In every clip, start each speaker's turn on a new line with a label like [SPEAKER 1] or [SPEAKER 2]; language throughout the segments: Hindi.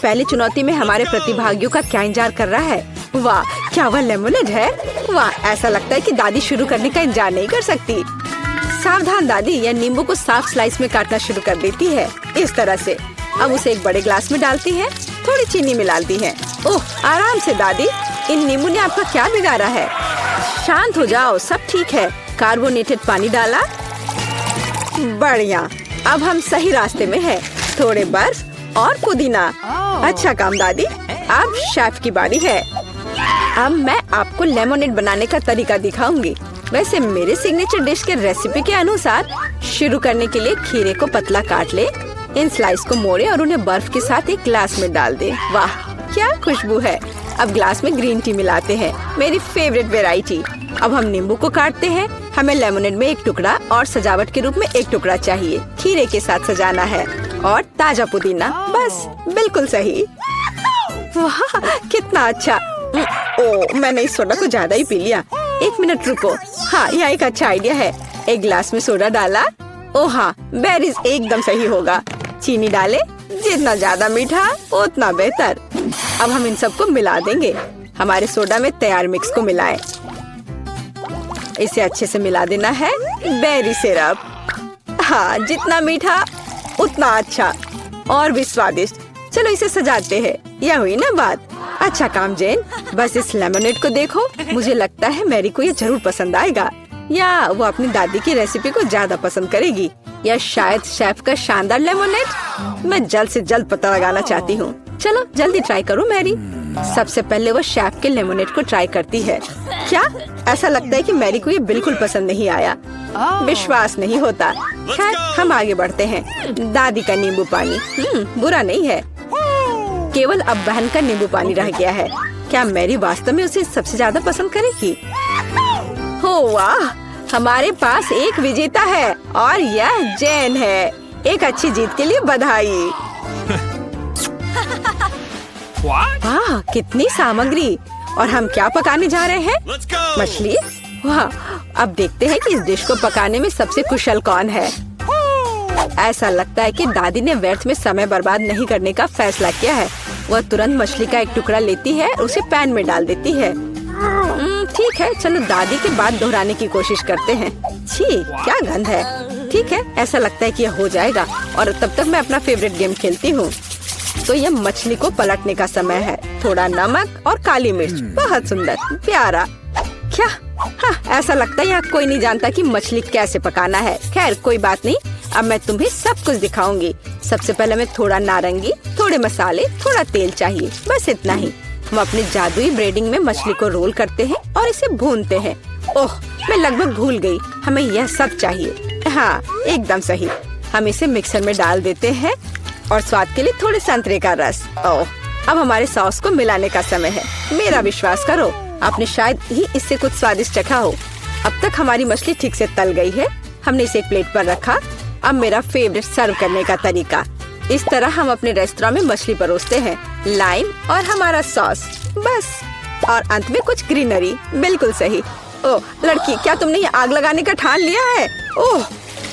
[SPEAKER 1] पहली चुनौती में हमारे प्रतिभागियों का क्या इंतजार कर रहा है। वाह, क्या वह लेमोनेड है? वाह, ऐसा लगता है कि दादी शुरू करने का इंतजार नहीं कर सकती। सावधान दादी, यह नींबू को साफ स्लाइस में काटना शुरू कर देती है। इस तरह से अब उसे एक बड़े ग्लास में डालती है, थोड़ी चीनी मिलाती है। ओह, आराम से दादी, इन नींबू ने आपका क्या बिगाड़ा है? शांत हो जाओ, सब ठीक है। कार्बोनेटेड पानी डाला, बढ़िया। अब हम सही रास्ते में हैं। थोड़े बर्फ और पुदीना। अच्छा काम दादी। अब शेफ की बारी है। अब मैं आपको लेमोनेड बनाने का तरीका दिखाऊंगी। वैसे मेरे सिग्नेचर डिश के रेसिपी के अनुसार शुरू करने के लिए खीरे को पतला काट ले, इन स्लाइस को मोड़े और उन्हें बर्फ के साथ एक ग्लास में डाल दे। वाह, क्या खुशबू है। अब ग्लास में ग्रीन टी मिलाते हैं, मेरी फेवरेट वेराइटी। अब हम नींबू को काटते हैं। हमें लेमोनेड में एक टुकड़ा और सजावट के रूप में एक टुकड़ा चाहिए। खीरे के साथ सजाना है और ताजा पुदीना। बस बिल्कुल सही। वाह, कितना अच्छा। ओह, मैंने इस सोडा को ज्यादा ही पी लिया। एक मिनट रुको। हाँ, यह एक अच्छा आइडिया है। एक ग्लास में सोडा डाला। ओह हाँ, बेरीज एकदम सही होगा। चीनी डाले, जितना ज्यादा मीठा उतना बेहतर। अब हम इन सबको मिला देंगे। हमारे सोडा में तैयार मिक्स को मिलाएं। इसे अच्छे से मिला देना है। बेरी सिरप, हाँ, जितना मीठा उतना अच्छा और भी स्वादिष्ट। चलो इसे सजाते हैं। यह हुई ना बात। अच्छा काम जेन। बस इस लेमोनेड को देखो, मुझे लगता है मैरी को ये जरूर पसंद आएगा, या वो अपनी दादी की रेसिपी को ज्यादा पसंद करेगी, या शायद शेफ का शानदार लेमोनेड। मैं जल्द से जल्द पता लगाना चाहती हूँ। चलो जल्दी ट्राई करो मैरी। सबसे पहले वो शेफ के लेमोनेड को ट्राई करती है। क्या? ऐसा लगता है कि मैरी को ये बिल्कुल पसंद नहीं आया। विश्वास नहीं होता। खैर, हम आगे बढ़ते हैं। दादी का नींबू पानी बुरा नहीं है। केवल अब बहन का नींबू पानी रह गया है। क्या मैरी वास्तव में उसे सबसे ज्यादा पसंद करेगी? हो वाह, हमारे पास एक विजेता है और यह जेन है। एक अच्छी जीत के लिए बधाई। वाह, कितनी सामग्री। और हम क्या पकाने जा रहे हैं? मछली। वाह, अब देखते हैं कि इस डिश को पकाने में सबसे कुशल कौन है। ऐसा लगता है कि दादी ने व्यर्थ में समय बर्बाद नहीं करने का फैसला किया है। वह तुरंत मछली का एक टुकड़ा लेती है, उसे पैन में डाल देती है। ठीक है, चलो दादी के बाद दोहराने की कोशिश करते हैं। छी, क्या गंध है। ठीक है, ऐसा लगता है कि यह हो जाएगा और तब तक मैं अपना फेवरेट गेम खेलती हूँ। तो यह मछली को पलटने का समय है। थोड़ा नमक और काली मिर्च। बहुत सुंदर, प्यारा। क्या? हाँ, ऐसा लगता है यहाँ कोई नहीं जानता कि मछली कैसे पकाना है। खैर कोई बात नहीं, अब मैं तुम्हें सब कुछ दिखाऊंगी। सबसे पहले मैं थोड़ा नारंगी, थोड़े मसाले, थोड़ा तेल चाहिए, बस इतना ही। हम अपने जादुई ब्रेडिंग में मछली को रोल करते हैं और इसे भूनते हैं। ओह, मैं लगभग भूल गई, हमें यह सब चाहिए। हाँ, एकदम सही। हम इसे मिक्सर में डाल देते हैं और स्वाद के लिए थोड़े संतरे का रस। ओह, अब हमारे सॉस को मिलाने का समय है। मेरा विश्वास करो, आपने शायद ही इससे कुछ स्वादिष्ट चखा हो। अब तक हमारी मछली ठीक से तल गई है। हमने इसे एक प्लेट पर रखा। अब मेरा फेवरेट सर्व करने का तरीका। इस तरह हम अपने रेस्टोरेंट में मछली परोसते हैं। लाइम और हमारा सॉस, बस। और अंत में कुछ ग्रीनरी। बिल्कुल सही। ओह लड़की, क्या तुमने ये आग लगाने का ठान लिया है? ओह,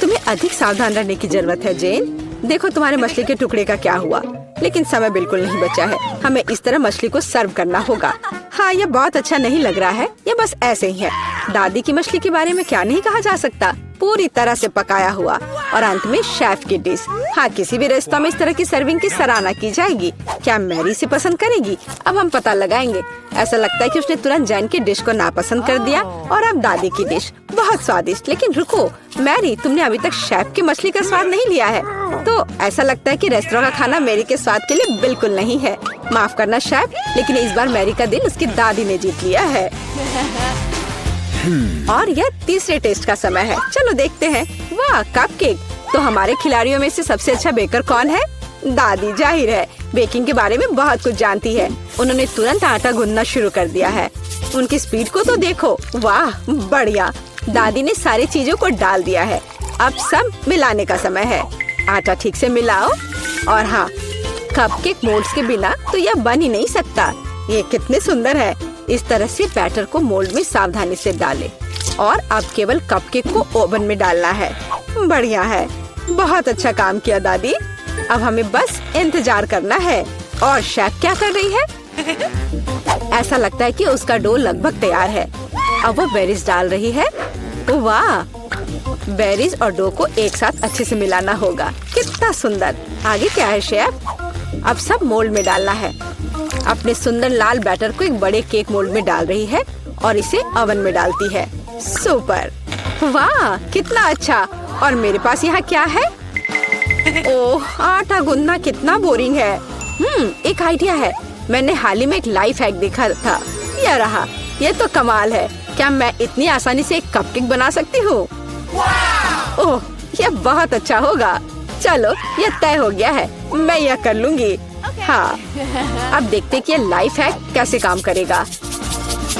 [SPEAKER 1] तुम्हें अधिक सावधान रहने की जरूरत है जेन। देखो तुम्हारे मछली के टुकड़े का क्या हुआ। लेकिन समय बिल्कुल नहीं बचा है। हमें इस तरह मछली को सर्व करना होगा। हाँ, यह बहुत अच्छा नहीं लग रहा है। यह बस ऐसे ही है। दादी की मछली के बारे में क्या नहीं कहा जा सकता। पूरी तरह से पकाया हुआ और अंत में शेफ की डिश। हाँ, किसी भी रेस्तरां में इस तरह की सर्विंग की सराहना की जाएगी। क्या मैरी से पसंद करेगी? अब हम पता लगाएंगे। ऐसा लगता है कि उसने तुरंत जैन की डिश को नापसंद कर दिया और अब दादी की डिश। बहुत स्वादिष्ट। लेकिन रुको मैरी, तुमने अभी तक शेफ की मछली का स्वाद नहीं लिया है। तो ऐसा लगता है कि रेस्टोरेंट का खाना मैरी के स्वाद के लिए बिल्कुल नहीं है। माफ करना शेफ, लेकिन इस बार मैरी का दिल उसकी दादी ने जीत लिया है। और यह तीसरे टेस्ट का समय है। चलो देखते हैं। वाह, कपकेक। तो हमारे खिलाड़ियों में से सबसे अच्छा बेकर कौन है? दादी, जाहिर है। बेकिंग के बारे में बहुत कुछ जानती है। उन्होंने तुरंत आटा गूंदना शुरू कर दिया है। उनकी स्पीड को तो देखो। वाह, बढ़िया। दादी ने सारी चीजों को डाल दिया है। अब सब मिलाने का समय है। आटा ठीक से मिलाओ। और हाँ, कपकेक मोल्ड्स के बिना तो यह बन ही नहीं सकता। ये कितने सुंदर है। इस तरह से बैटर को मोल्ड में सावधानी से डालें और अब केवल कपकेक को ओवन में डालना है। बढ़िया है, बहुत अच्छा काम किया दादी। अब हमें बस इंतजार करना है। और शेफ क्या कर रही है? ऐसा लगता है कि उसका डो लगभग तैयार है। अब वो बेरीज डाल रही है। वाह, बेरीज और डो को एक साथ अच्छे से मिलाना होगा। कितना सुंदर। आगे क्या है शेफ? अब सब मोल्ड में डालना है। अपने सुंदर लाल बैटर को एक बड़े केक मोल्ड में डाल रही है और इसे ओवन में डालती है। सुपर, वाह कितना अच्छा। और मेरे पास यहाँ क्या है? ओह, आटा गूंदना कितना बोरिंग है। एक आइडिया है। मैंने हाल ही में एक लाइफ हैक देखा था। यह रहा। यह तो कमाल है। क्या मैं इतनी आसानी से एक कपकेक बना सकती हूँ? ओह, यह बहुत अच्छा होगा। चलो, यह तय हो गया है। मैं यह कर लूंगी। हाँ, अब देखते कि यह लाइफ हैक कैसे काम करेगा।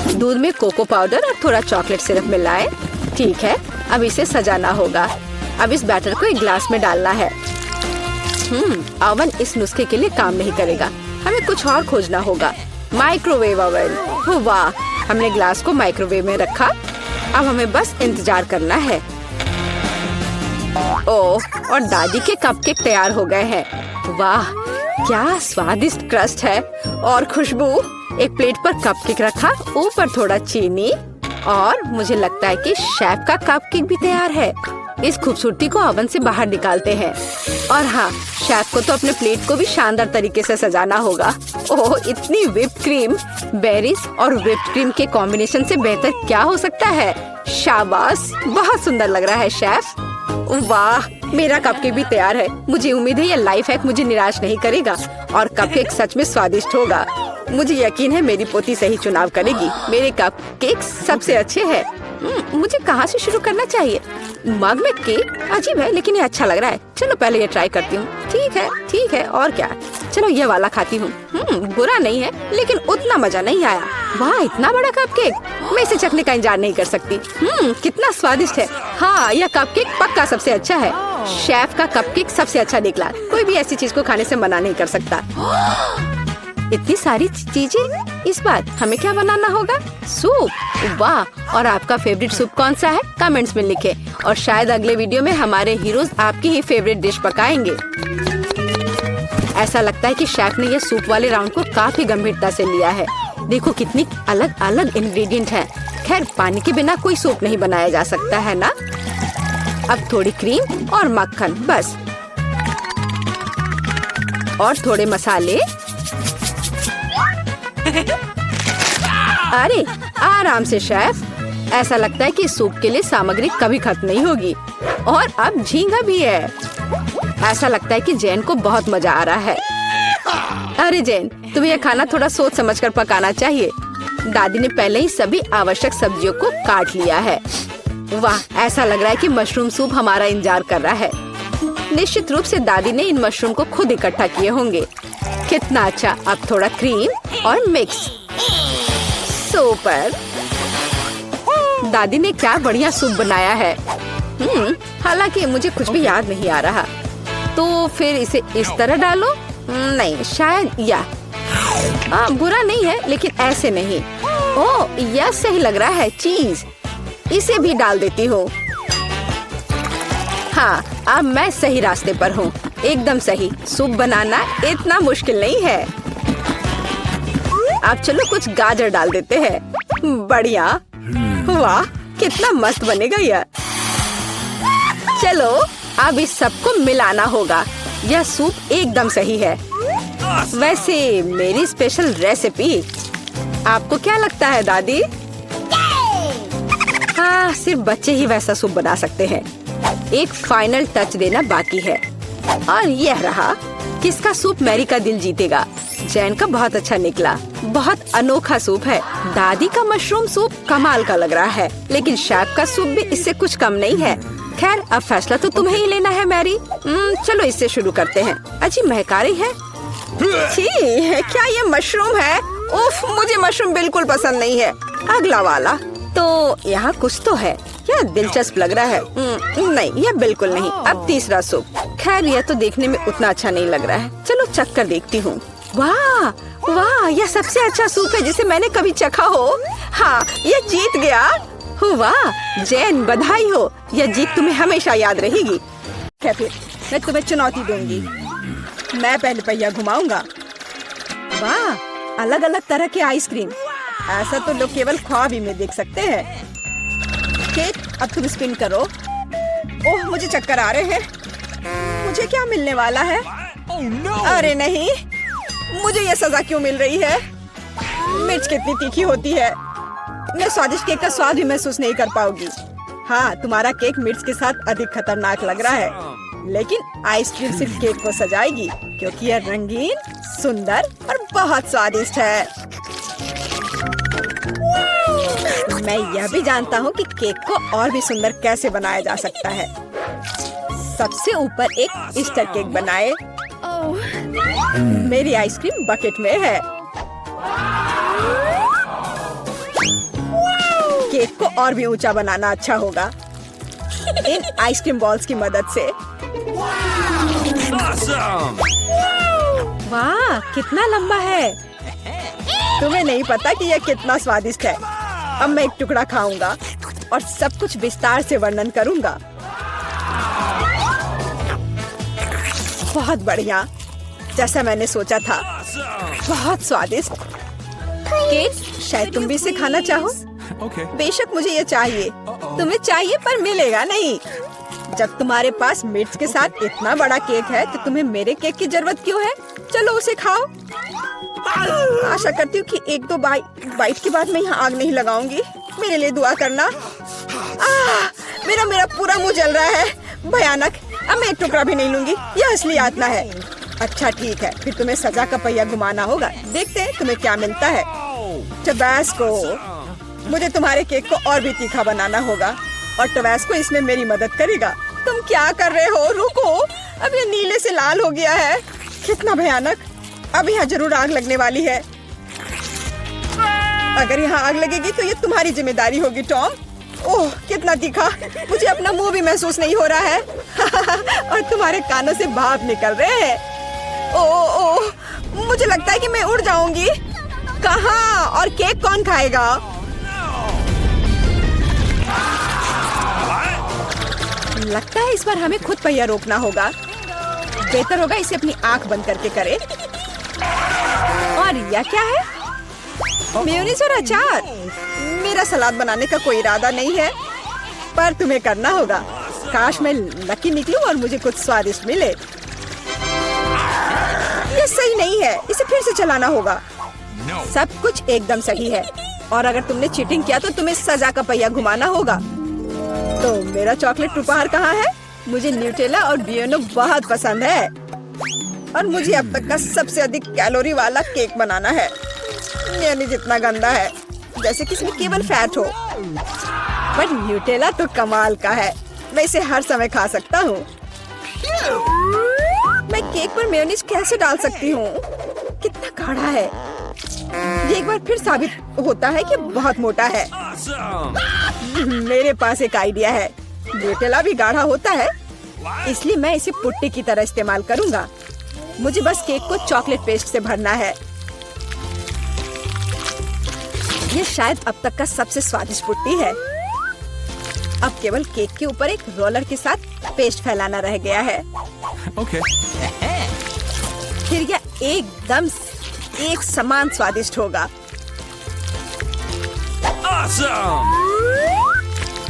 [SPEAKER 1] दूध में कोको पाउडर और थोड़ा चॉकलेट सिरप मिलाएं। ठीक है, अब इसे सजाना होगा। अब इस बैटर को एक ग्लास में डालना है। ओवन इस नुस्खे के लिए काम नहीं करेगा। हमें कुछ और खोजना होगा। Microwave oven. वाह, हमने ग्लास को माइक्रोवेव में रखा। अब हमें बस इंतजार करना है। ओह, और दादी के कपकेक तैयार हो गए हैं। वाह, क्या स्वादिष्ट क्रस्ट है और खुशबू। एक प्लेट पर कपकेक रखा, ऊपर थोड़ा चीनी और मुझे लगता है कि शेफ का कपकेक भी तैयार है। इस खूबसूरती को ओवन से बाहर निकालते हैं। और हाँ, शेफ को तो अपने प्लेट को भी शानदार तरीके से सजाना होगा। ओह, इतनी व्हिप्ड क्रीम। बेरीज और व्हिप्ड क्रीम के कॉम्बिनेशन से बेहतर क्या हो सकता है? शाबाश, बहुत सुंदर लग रहा है शेफ। वाह, मेरा कपकेक भी तैयार है। मुझे उम्मीद है यह लाइफ हैक मुझे निराश नहीं करेगा और कपकेक सच में स्वादिष्ट होगा। मुझे यकीन है मेरी पोती सही चुनाव करेगी। मेरे कपकेक सबसे अच्छे हैं। मुझे कहाँ से शुरू करना चाहिए? मग में केक अजीब है, लेकिन ये अच्छा लग रहा है। चलो पहले ये ट्राई करती हूँ। ठीक है, और क्या? चलो ये वाला खाती हूँ। बुरा नहीं है, लेकिन उतना मजा नहीं आया। वाह, इतना बड़ा कपकेक। मैं इसे चखने का इंतजार नहीं कर सकती। कितना स्वादिष्ट है। हाँ, यह कपकेक पक्का सबसे अच्छा है। शेफ का कपकेक सबसे अच्छा निकला। कोई भी ऐसी चीज को खाने से मना नहीं कर सकता। इतनी सारी चीजें। इस बार हमें क्या बनाना होगा? सूप। वाह, और आपका फेवरेट सूप कौन सा है? कमेंट्स में लिखें। और शायद अगले वीडियो में हमारे हीरोज आपकी ही फेवरेट डिश पकाएंगे। ऐसा लगता है कि शेफ ने यह सूप वाले राउंड को काफी गंभीरता से लिया है। देखो कितनी अलग अलग इंग्रेडिएंट हैं। खैर, पानी के बिना कोई सूप नहीं बनाया जा सकता है ना। अब थोड़ी क्रीम और मक्खन बस, और थोड़े मसाले। अरे आराम से शेफ। ऐसा लगता है कि सूप के लिए सामग्री कभी खत्म नहीं होगी। और अब झींगा भी है। ऐसा लगता है कि जैन को बहुत मजा आ रहा है। अरे जैन, तुम्हें यह खाना थोड़ा सोच समझकर पकाना चाहिए। दादी ने पहले ही सभी आवश्यक सब्जियों को काट लिया है। वाह, ऐसा लग रहा है कि मशरूम सूप हमारा इंतजार कर रहा है। निश्चित रूप से दादी ने इन मशरूम को खुद इकट्ठा किए होंगे। कितना अच्छा। अब थोड़ा क्रीम और मिक्स। सुपर। दादी ने क्या बढ़िया सूप बनाया है। हालांकि मुझे कुछ भी याद नहीं आ रहा। तो फिर इसे इस तरह डालो। नहीं, शायद बुरा नहीं है, लेकिन ऐसे नहीं। ओह, यह सही लग रहा है। चीज इसे भी डाल देती हूँ। हाँ, अब मैं सही रास्ते पर हूँ। एकदम सही। सूप बनाना इतना मुश्किल नहीं है। अब चलो कुछ गाजर डाल देते हैं। बढ़िया। वाह, कितना मस्त बनेगा यह। चलो अब इस सबको मिलाना होगा। यह सूप एकदम सही है। वैसे मेरी स्पेशल रेसिपी। आपको क्या लगता है दादी? हाँ, सिर्फ बच्चे ही वैसा सूप बना सकते हैं। एक फाइनल टच देना बाकी है। और यह रहा। किसका सूप मैरी का दिल जीतेगा? जैन का बहुत अच्छा निकला। बहुत अनोखा सूप है। दादी का मशरूम सूप कमाल का लग रहा है, लेकिन शेफ का सूप भी इससे कुछ कम नहीं है। खैर, अब फैसला तो तुम्हें ही लेना है मैरी। चलो इससे शुरू करते हैं। अच्छी महकारी है। क्या ये मशरूम है? उफ, मुझे मशरूम बिल्कुल पसंद नहीं है। अगला वाला। तो यहाँ कुछ तो है। यह दिलचस्प लग रहा है। नहीं, यह बिल्कुल नहीं। अब तीसरा सूप। खैर, यह तो देखने में उतना अच्छा नहीं लग रहा है। चलो चख कर देखती हूँ। वाह वाह, यह सबसे अच्छा सूप है जिसे मैंने कभी चखा हो। हाँ, यह जीत गया। वाह जैन, बधाई हो। यह जीत तुम्हें हमेशा याद रहेगी। फिर मैं तुम्हें चुनौती दूंगी। मैं पहले पहिया घुमाऊंगा वाह, अलग अलग तरह के आइसक्रीम। ऐसा तो लोग केवल ख्वाब ही में देख सकते हैं। केक, अब तुम स्पिन करो। ओह, मुझे चक्कर आ रहे हैं। मुझे क्या मिलने वाला है? अरे नहीं, मुझे ये सजा क्यों मिल रही है? मिर्च कितनी तीखी होती है। मैं स्वादिष्ट केक का स्वाद भी महसूस नहीं कर पाऊंगी। हाँ, तुम्हारा केक मिर्च के साथ अधिक खतरनाक लग रहा है, लेकिन आइसक्रीम सिर्फ केक को सजाएगी, क्योंकि यह रंगीन, सुंदर और बहुत स्वादिष्ट है। मैं यह भी जानता हूँ कि केक को और भी सुंदर कैसे बनाया जा सकता है। सबसे ऊपर एक ईस्टर केक बनाए। मेरी आइसक्रीम बकेट में है। केक को और भी ऊंचा बनाना अच्छा होगा इन आइसक्रीम बॉल्स की मदद से। वाह, कितना लंबा है। तुम्हें नहीं पता कि यह कितना स्वादिष्ट है। अब मैं एक टुकड़ा खाऊंगा और सब कुछ विस्तार से वर्णन करूंगा। बहुत बढ़िया, जैसा मैंने सोचा था। बहुत स्वादिष्ट केक। शायद तुम भी इसे खाना चाहो। बेशक मुझे ये चाहिए। तुम्हें चाहिए पर मिलेगा नहीं। जब तुम्हारे पास मिर्च के साथ इतना बड़ा केक है तो तुम्हें मेरे केक की जरूरत क्यों है? चलो उसे खाओ। आशा करती हूँ कि एक दो बाइट के बाद मैं यहाँ आग नहीं लगाऊंगी। मेरे लिए दुआ करना। मेरा पूरा मुंह जल रहा है। भयानक। अब मैं एक टुकड़ा भी नहीं लूंगी। यह असली यातना है। अच्छा ठीक है, फिर तुम्हें सजा का पहिया घुमाना होगा। देखते हैं तुम्हें क्या मिलता है। टबैस्को। मुझे तुम्हारे केक को और भी तीखा बनाना होगा और टबैस्को इसमें मेरी मदद करेगा। तुम क्या कर रहे हो? रुको, अब ये नीले से लाल हो गया है। कितना भयानक। अब यहाँ जरूर आग लगने वाली है। अगर यहाँ आग लगेगी तो ये तुम्हारी जिम्मेदारी होगी टॉम। ओह, कितना तीखा। मुझे अपना मुंह भी महसूस नहीं हो रहा है। और तुम्हारे कानों से भाप निकल रहे हैं। ओह, मुझे लगता है कि मैं उड़ जाऊंगी। कहाँ? और केक कौन खाएगा? लगता है इस बार हमें खुद पहिया रोकना होगा। बेहतर होगा इसे अपनी आंख बंद करके करे। और यह क्या है? मेयोनीज और अचार। मेरा सलाद बनाने का कोई इरादा नहीं है, पर तुम्हें करना होगा। काश मैं लकी निकलूं और मुझे कुछ स्वादिष्ट मिले। ये सही नहीं है, इसे फिर से चलाना होगा। सब कुछ एकदम सही है, और अगर तुमने चीटिंग किया तो तुम्हें सजा का पहिया घुमाना होगा। तो मेरा चॉकलेट उपहार कहाँ है? मुझे न्यूटेला और बियोनो बहुत पसंद है, और मुझे अब तक का सबसे अधिक कैलोरी वाला केक बनाना है। मेयोनीज जितना गंदा है, जैसे कि इसमें केवल फैट हो। पर न्यूटेला तो कमाल का है। मैं इसे हर समय खा सकता हूँ। मैं केक पर मेयोनीज कैसे डाल सकती हूँ? कितना गाढ़ा है। ये एक बार फिर साबित होता है कि बहुत मोटा है। मेरे पास एक आइडिया है। न्यूटेला भी गाढ़ा होता है, इसलिए मैं इसे पुट्टी की तरह इस्तेमाल करूँगा। मुझे बस केक को चॉकलेट पेस्ट से भरना है। ये शायद अब तक का सबसे स्वादिष्ट पुट्टी है। अब केवल केक के ऊपर एक रोलर के साथ पेस्ट फैलाना रह गया है। फिर यह एकदम एक समान स्वादिष्ट होगा।
[SPEAKER 2] Awesome!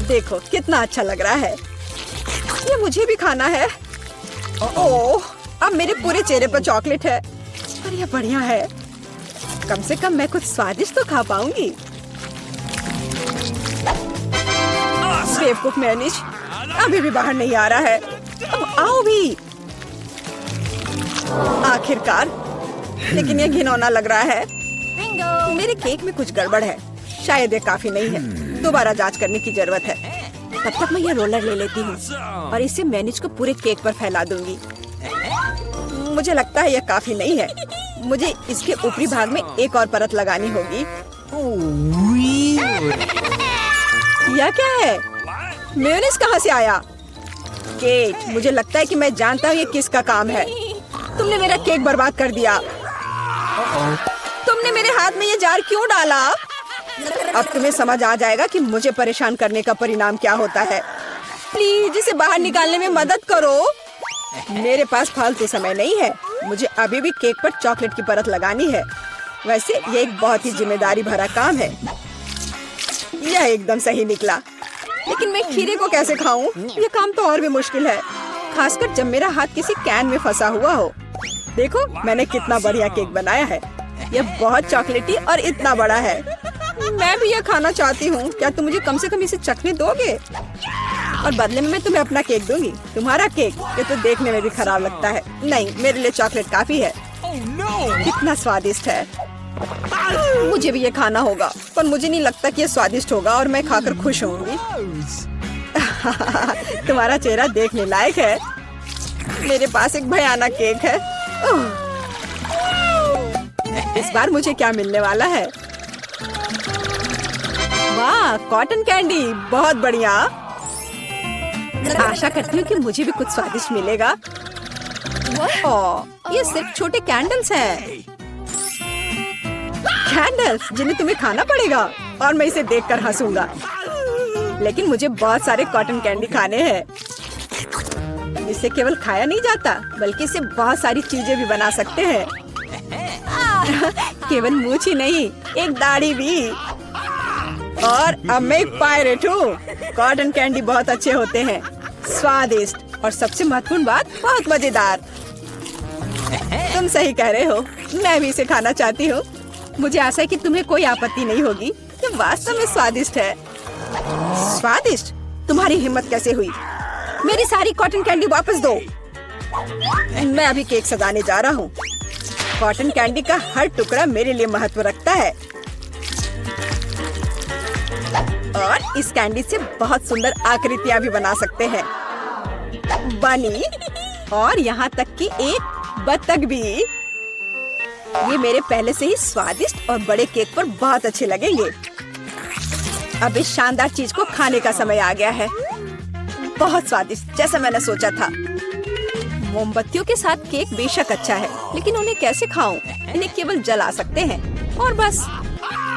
[SPEAKER 1] देखो कितना अच्छा लग रहा है। ये मुझे भी खाना है। ओह, अब मेरे पूरे चेहरे पर चॉकलेट है। पर यह बढ़िया है। कम से कम मैं कुछ स्वादिष्ट तो खा पाऊंगी। बेवकूफ मेयोनीज अभी भी बाहर नहीं आ रहा है। अब आओ भी। आखिरकार, लेकिन यह घिनौना लग रहा है। मेरे केक में कुछ गड़बड़ है। शायद ये काफी नहीं है। दोबारा जांच करने की जरूरत है। तब तक मैं यह रोलर ले लेती हूँ और इसे मेयोनीज को पूरे केक पर फैला दूंगी। मुझे लगता है यह काफी नहीं है। मुझे इसके ऊपरी भाग में एक और परत लगानी होगी। यह क्या है? मेयोनीज कहाँ से आया? केक, मुझे लगता है कि मैं जानता हूँ ये किसका काम है। तुमने मेरा केक बर्बाद कर दिया। तुमने मेरे हाथ में ये जार क्यों डाला? अब तुम्हें समझ आ जाएगा कि मुझे परेशान करने का परिणाम क्या होता है। प्लीज इसे बाहर निकालने में मदद करो। मेरे पास फालतू समय नहीं है। मुझे अभी भी केक पर चॉकलेट की परत लगानी है। वैसे ये एक बहुत ही जिम्मेदारी भरा काम है। यह एकदम सही निकला, लेकिन मैं खीरे को कैसे खाऊं? ये काम तो और भी मुश्किल है, खासकर जब मेरा हाथ किसी कैन में फंसा हुआ हो। देखो मैंने कितना बढ़िया केक बनाया है। यह बहुत चॉकलेटी और इतना बड़ा है। मैं भी यह खाना चाहती हूँ। क्या तुम मुझे कम से कम इसे चखने दोगे? और बदले में मैं तुम्हें अपना केक दूंगी। तुम्हारा केक ये तो देखने में भी खराब लगता है। नहीं, मेरे लिए चॉकलेट काफी है। कितना स्वादिष्ट है। मुझे भी ये खाना होगा, पर मुझे नहीं लगता कि ये स्वादिष्ट होगा और मैं खाकर खुश होंगी। तुम्हारा चेहरा देखने लायक है। मेरे पास एक भयानक केक है। इस बार मुझे क्या मिलने वाला है? वाह, कॉटन कैंडी, बहुत बढ़िया। आशा करती हूँ कि मुझे भी कुछ स्वादिष्ट मिलेगा। ओह, ये सिर्फ छोटे कैंडल्स हैं। कैंडल्स जिन्हें तुम्हें खाना पड़ेगा और मैं इसे देखकर हंसूंगा। लेकिन मुझे बहुत सारे कॉटन कैंडी खाने हैं। इसे केवल खाया नहीं जाता, बल्कि इसे बहुत सारी चीजें भी बना सकते हैं। केवल मूंछ ही नहीं, एक दाढ़ी भी। और अब मैं एक पायरेट हूँ। कॉटन कैंडी बहुत अच्छे होते हैं, स्वादिष्ट और सबसे महत्वपूर्ण बात, बहुत मजेदार। तुम सही कह रहे हो, मैं भी इसे खाना चाहती हूँ। मुझे आशा है कि तुम्हें कोई आपत्ति नहीं होगी। ये वास्तव में स्वादिष्ट है। स्वादिष्ट? तुम्हारी हिम्मत कैसे हुई? मेरी सारी कॉटन कैंडी वापस दो। मैं अभी केक सजाने जा रहा हूँ। कॉटन कैंडी का हर टुकड़ा मेरे लिए महत्व रखता है। और इस कैंडी से बहुत सुंदर आकृतियाँ भी बना सकते हैं। बनी, और यहाँ तक कि एक बत्तख भी। ये मेरे पहले से ही स्वादिष्ट और बड़े केक पर बहुत अच्छे लगेंगे। अब इस शानदार चीज को खाने का समय आ गया है। बहुत स्वादिष्ट, जैसा मैंने सोचा था। मोमबत्तियों के साथ केक बेशक अच्छा है, लेकिन उन्हें कैसे खाऊं? इन्हें केवल जला सकते हैं और बस।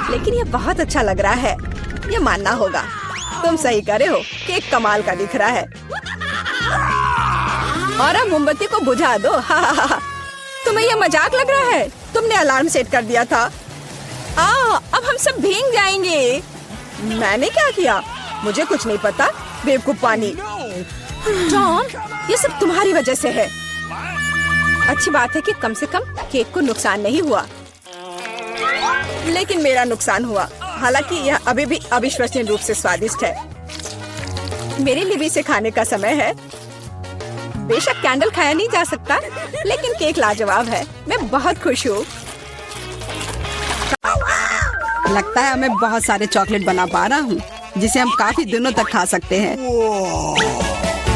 [SPEAKER 1] लेकिन ये बहुत अच्छा लग रहा है, ये मानना होगा। तुम सही कह रहे हो, केक कमाल का दिख रहा है। और अब मोमबत्ती को बुझा दो। तुम्हें ये मजाक लग रहा है? तुमने अलार्म सेट कर दिया था। अब हम सब भीग जाएंगे। मैंने क्या किया? मुझे कुछ नहीं पता, बेवकूफ पानी। जॉन, ये सब तुम्हारी वजह से है। अच्छी बात है कि कम से कम केक को नुकसान नहीं हुआ, लेकिन मेरा नुकसान हुआ। हालांकि यह अभी भी अविश्वसनीय रूप से स्वादिष्ट है। मेरे लिए भी इसे खाने का समय है। बेशक कैंडल खाया नहीं जा सकता, लेकिन केक लाजवाब है। मैं बहुत खुश हूँ। लगता है मैं बहुत सारे चॉकलेट बना पा रहा हूँ, जिसे हम काफी दिनों तक खा सकते हैं।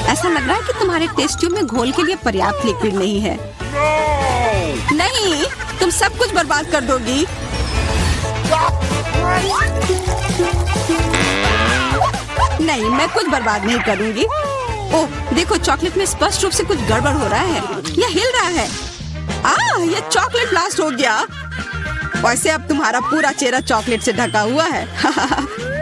[SPEAKER 1] ऐसा लग रहा है कि तुम्हारे टेस्ट ट्यूब में घोल के लिए पर्याप्त लिक्विड नहीं है। नहीं, तुम सब कुछ बर्बाद कर दोगी। नहीं, मैं कुछ बर्बाद नहीं करूंगी। ओह, देखो, चॉकलेट में स्पष्ट रूप से कुछ गड़बड़ हो रहा है। यह हिल रहा है। यह चॉकलेट ब्लास्ट हो गया। वैसे अब तुम्हारा पूरा चेहरा चॉकलेट से ढका हुआ है।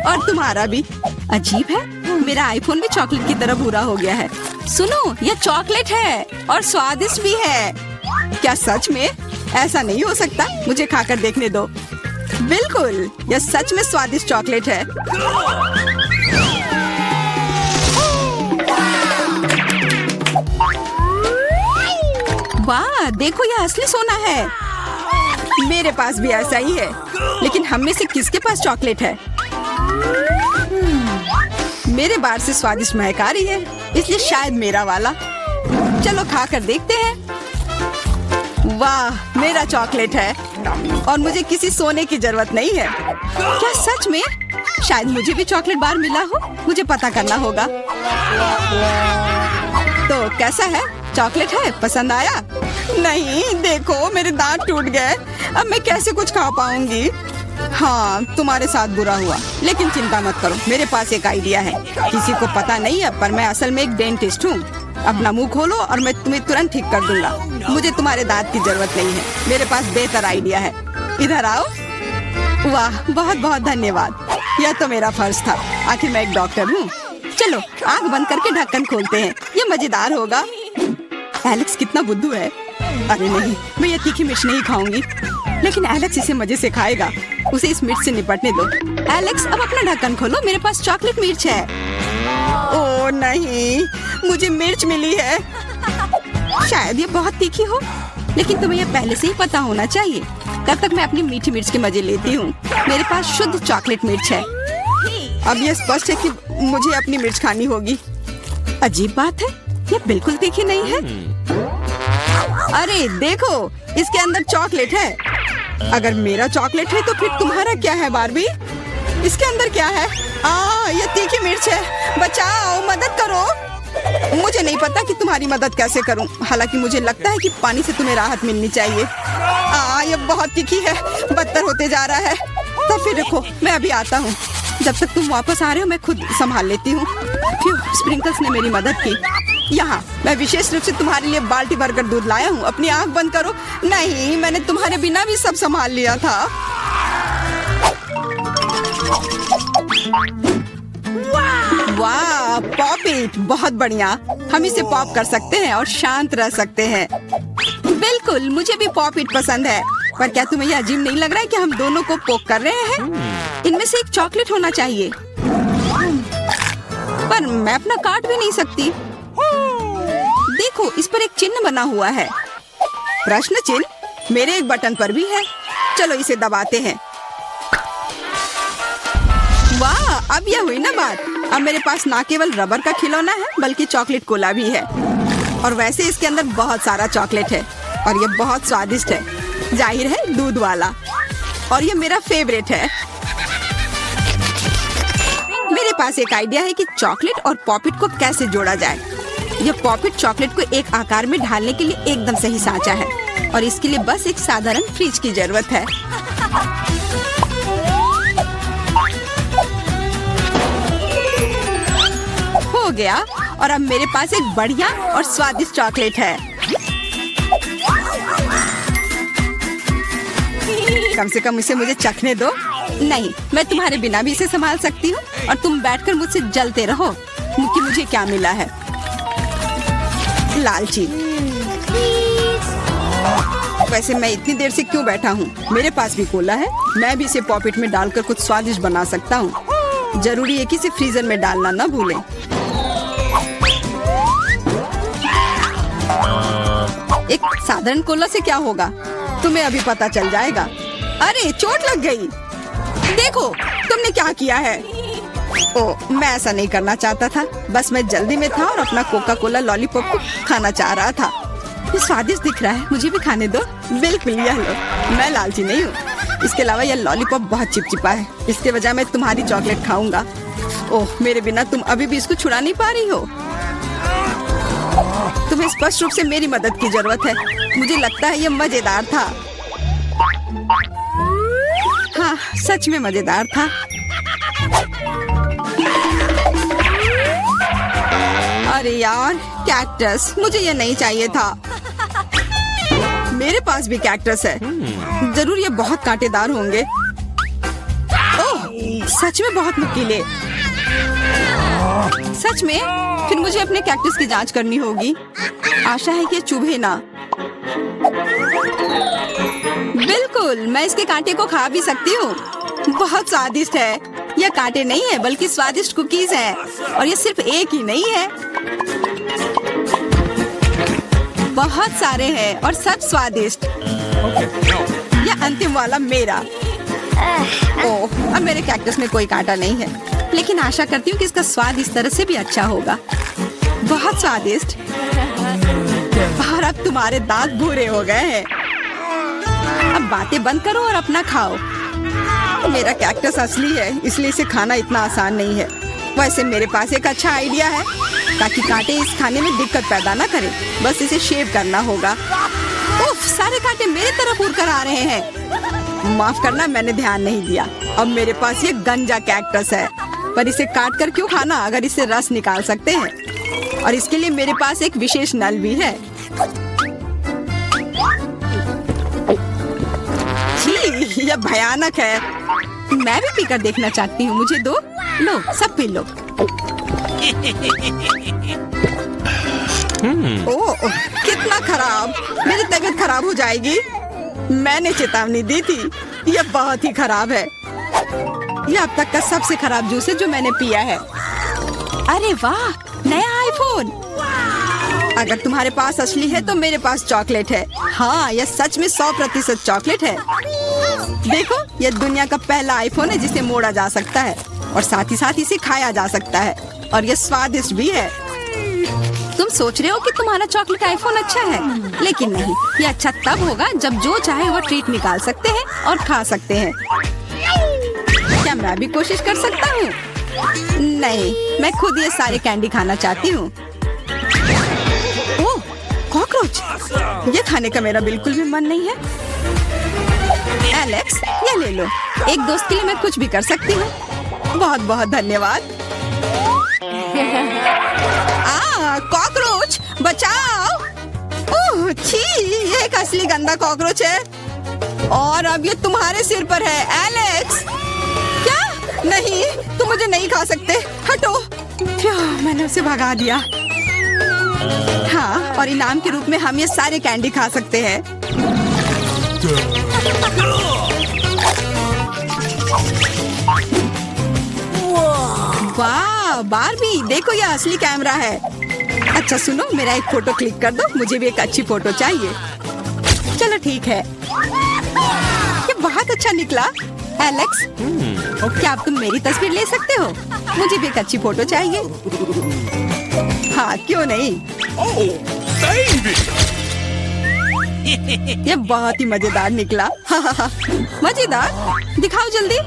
[SPEAKER 1] और तुम्हारा भी। अजीब है, मेरा आईफोन भी चॉकलेट की तरह भूरा हो गया है। सुनो, यह चॉकलेट है और स्वादिष्ट भी है। क्या सच में? ऐसा नहीं हो सकता, मुझे खाकर देखने दो। बिल्कुल, यह सच में स्वादिष्ट चॉकलेट है। वाह, देखो, यह असली सोना है। मेरे पास भी ऐसा ही है, लेकिन हम में से किसके पास चॉकलेट है? मेरे बार से स्वादिष्ट महक आ रही है, इसलिए शायद मेरा वाला। चलो खाकर देखते हैं। वाह, मेरा चॉकलेट है और मुझे किसी सोने की जरूरत नहीं है। क्या सच में? शायद मुझे भी चॉकलेट बार मिला हो। मुझे पता करना होगा। तो कैसा है? चॉकलेट है? पसंद आया? नहीं, देखो, मेरे दांत टूट गए। अब मैं कैसे कुछ खा पाऊंगी? हाँ, तुम्हारे साथ बुरा हुआ, लेकिन चिंता मत करो, मेरे पास एक आइडिया है। किसी को पता नहीं है, पर मैं असल में एक डेंटिस्ट हूँ। अपना मुंह खोलो और मैं तुम्हें तुरंत ठीक कर दूंगा। मुझे तुम्हारे दांत की जरूरत नहीं है। मेरे पास बेहतर आइडिया है। इधर आओ। वाह, बहुत बहुत धन्यवाद। यह तो मेरा फर्ज था। आखिर मैं एक डॉक्टर हूँ। चलो, आँख बंद करके ढक्कन खोलते हैं। ये मजेदार होगा। एलेक्स कितना बुद्धू है।
[SPEAKER 2] अरे नहीं, मैं ये तीखी मिर्च नहीं खाऊंगी, लेकिन एलेक्स इसे मजे से खाएगा। उसे इस मिर्च से निपटने दो। एलेक्स, अब अपना ढक्कन खोलो, मेरे पास चॉकलेट मिर्च है। ओह नहीं, मुझे मिर्च मिली है। शायद ये बहुत तीखी हो, लेकिन तुम्हें ये पहले से ही पता होना चाहिए। तब तक मैं अपनी मीठी मिर्च के मजे लेती हूँ। मेरे पास शुद्ध चॉकलेट मिर्च है। अब ये स्पष्ट है कि मुझे अपनी मिर्च खानी होगी। अजीब बात है, ये बिल्कुल तीखी नहीं है। अरे देखो, इसके अंदर चॉकलेट है। अगर मेरा चॉकलेट है तो फिर तुम्हारा क्या है बार्बी? इसके अंदर क्या है? ये तीखी मिर्च है। बचाओ, मदद करो। मुझे नहीं पता कि तुम्हारी मदद कैसे करूं। हालांकि मुझे लगता है कि पानी से तुम्हें राहत मिलनी चाहिए। ये बहुत तीखी है, बदतर होते जा रहा है। तो फिर देखो, मैं अभी आता हूँ। जब तक तुम वापस आ रहे हो मैं खुद संभाल लेती हूँ। स्प्रिंकल्स ने मेरी मदद की। यहाँ मैं विशेष रूप से तुम्हारे लिए बाल्टी भरकर दूध लाया हूँ। अपनी आँख बंद करो। नहीं, मैंने तुम्हारे बिना भी सब संभाल लिया था। वाह, पॉप इट, बहुत बढ़िया। हम इसे पॉप कर सकते हैं और शांत रह सकते हैं। बिल्कुल, मुझे भी पॉप इट पसंद है। पर क्या तुम्हें यह अजीब नहीं लग रहा है कि हम दोनों को पोक कर रहे हैं? इनमें से एक चॉकलेट होना चाहिए, पर मैं अपना काट भी नहीं सकती। देखो, इस पर एक चिन्ह बना हुआ है। प्रश्न चिन्ह मेरे एक बटन पर भी है। चलो इसे दबाते हैं। वाह, अब यह हुई ना बात। अब मेरे पास ना केवल रबर का खिलौना है बल्कि चॉकलेट कोला भी है। और वैसे इसके अंदर बहुत सारा चॉकलेट है और ये बहुत स्वादिष्ट है। जाहिर है, दूध वाला। और ये मेरा फेवरेट है। मेरे पास एक आइडिया है कि चॉकलेट और पॉपिट को कैसे जोड़ा जाए। यह पॉपिट चॉकलेट को एक आकार में ढालने के लिए एकदम सही सांचा है और इसके लिए बस एक साधारण फ्रिज की जरूरत है। हो गया, और अब मेरे पास एक बढ़िया और स्वादिष्ट चॉकलेट है। कम से कम इसे मुझे चखने दो। नहीं, मैं तुम्हारे बिना भी इसे संभाल सकती हूँ और तुम बैठकर मुझसे जलते रहो कि मुझे क्या मिला है। लालची। वैसे मैं इतनी देर से क्यों बैठा हूँ? मेरे पास भी कोला है। मैं भी इसे पॉकेट में डालकर कुछ स्वादिष्ट बना सकता हूँ। जरूरी है कि इसे फ्रीजर में डालना ना भूलें। एक साधारण कोला से क्या होगा, तुम्हें अभी पता चल जाएगा। अरे, चोट लग गई। देखो, तुमने क्या किया है। ओह, मैं ऐसा नहीं करना चाहता था। बस मैं जल्दी में था और अपना कोका कोला लॉलीपॉप को खाना चाह रहा था। ये स्वादिष्ट दिख रहा है, मुझे भी खाने दो। बिल्कुल, यह लो। मैं लालची नहीं हूँ। इसके अलावा यह लॉलीपॉप बहुत चिपचिपा है। इसके बजाय मैं तुम्हारी चॉकलेट खाऊंगा। ओह, मेरे बिना तुम अभी भी इसको छुड़ा नहीं पा रही हो। तुम्हें स्पष्ट रूप से मेरी मदद की जरूरत है। मुझे लगता है ये मजेदार था। हाँ, सच में मजेदार था। अरे यार, कैक्टस, मुझे ये नहीं चाहिए था। मेरे पास भी कैक्टस है। जरूर ये बहुत कांटेदार होंगे। ओह, सच में बहुत नुकीले। सच में? फिर मुझे अपने कैक्टस की जांच करनी होगी। आशा है कि चुभे ना। बिल्कुल, मैं इसके कांटे को खा भी सकती हूँ। बहुत स्वादिष्ट है। यह कांटे नहीं है बल्कि स्वादिष्ट कुकीज है। और ये सिर्फ एक ही नहीं है, बहुत सारे हैं और सब स्वादिष्ट। यह अंतिम वाला मेरा। ओह, अब मेरे कैक्टस में कोई कांटा नहीं है, लेकिन आशा करती हूँ कि इसका स्वाद इस तरह से भी अच्छा होगा। बहुत स्वादिष्ट। और अब तुम्हारे दांत भूरे हो गए हैं। अब बातें बंद करो और अपना खाओ। मेरा कैक्टस असली है, इसलिए इसे खाना इतना आसान नहीं है। वैसे मेरे पास एक अच्छा आइडिया है, ताकि कांटे इस खाने में दिक्कत पैदा ना करें। बस इसे शेव करना होगा। उफ, सारे कांटे मेरी तरफ उड़ कर आ रहे हैं। माफ करना, मैंने ध्यान नहीं दिया। अब मेरे पास ये गंजा कैक्टस है, पर इसे काट कर क्यों खाना अगर इससे रस निकाल सकते हैं। और इसके लिए मेरे पास एक विशेष नल भी है। छी, यह भयानक है। मैं भी पीकर देखना चाहती हूँ। मुझे दो। लो, सब पी लो। ओह, कितना खराब, मेरी तबीयत खराब हो जाएगी। मैंने चेतावनी दी थी। यह बहुत ही खराब है। यह अब तक का सबसे खराब जूस है जो मैंने पिया है। अरे वाह, नया आईफोन। अगर तुम्हारे पास असली है तो मेरे पास चॉकलेट है। हाँ, यह सच में 100% चॉकलेट है। देखो, यह दुनिया का पहला आईफोन है जिसे मोड़ा जा सकता है और साथ ही साथ इसे खाया जा सकता है और यह स्वादिष्ट भी है। तुम सोच रहे हो कि तुम्हारा चॉकलेट आईफोन अच्छा है, लेकिन नहीं, ये अच्छा तब होगा जब जो चाहे वो ट्रीट निकाल सकते हैं और खा सकते हैं। क्या मैं भी कोशिश कर सकता हूँ? नहीं, मैं खुद ये सारे कैंडी खाना चाहती हूँ। ओह, कॉकरोच! ये खाने का मेरा बिल्कुल भी मन नहीं है। एलेक्स, ये ले लो। एक दोस्त के लिए मैं कुछ भी कर सकती हूँ। बहुत बहुत धन्यवाद। कॉकरोच, बचाओ! ओह, छी, ये एक असली गंदा कॉकरोच है और अब ये तुम्हारे सिर पर है, एलेक्स। क्या? नहीं, तुम मुझे नहीं खा सकते। हटो। मैंने उसे भगा दिया। हाँ, और इनाम के रूप में हम ये सारे कैंडी खा सकते हैं। वाह, बारबी, देखो ये असली कैमरा है। अच्छा सुनो, मेरा एक फोटो क्लिक कर दो, मुझे भी एक अच्छी फोटो चाहिए। चलो ठीक है। ये बहुत अच्छा निकला। एलेक्स, क्या अब तुम मेरी तस्वीर ले सकते हो? मुझे भी एक अच्छी फोटो चाहिए। हाँ, क्यों नहीं। ये बहुत ही मजेदार निकला। मजेदार? दिखाओ जल्दी।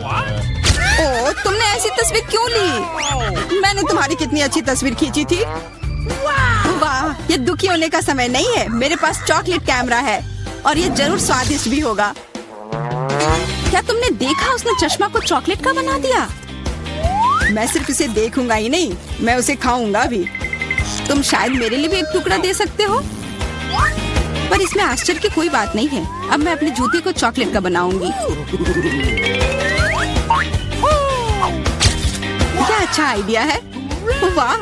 [SPEAKER 2] ओह, तुमने ऐसी तस्वीर क्यों ली? मैंने तुम्हारी कितनी अच्छी तस्वीर खींची थी। वाह, ये दुखी होने का समय नहीं है। मेरे पास चॉकलेट कैमरा है और ये जरूर स्वादिष्ट भी होगा। क्या तुमने देखा, उसने चश्मा को चॉकलेट का बना दिया? मैं सिर्फ इसे देखूंगा ही नहीं, मैं उसे खाऊंगा भी। तुम शायद मेरे लिए भी एक टुकड़ा दे सकते हो, पर इसमें आश्चर्य की कोई बात नहीं है। अब मैं अपने जूते को चॉकलेट का बनाऊंगी। क्या अच्छा आइडिया है। वाह,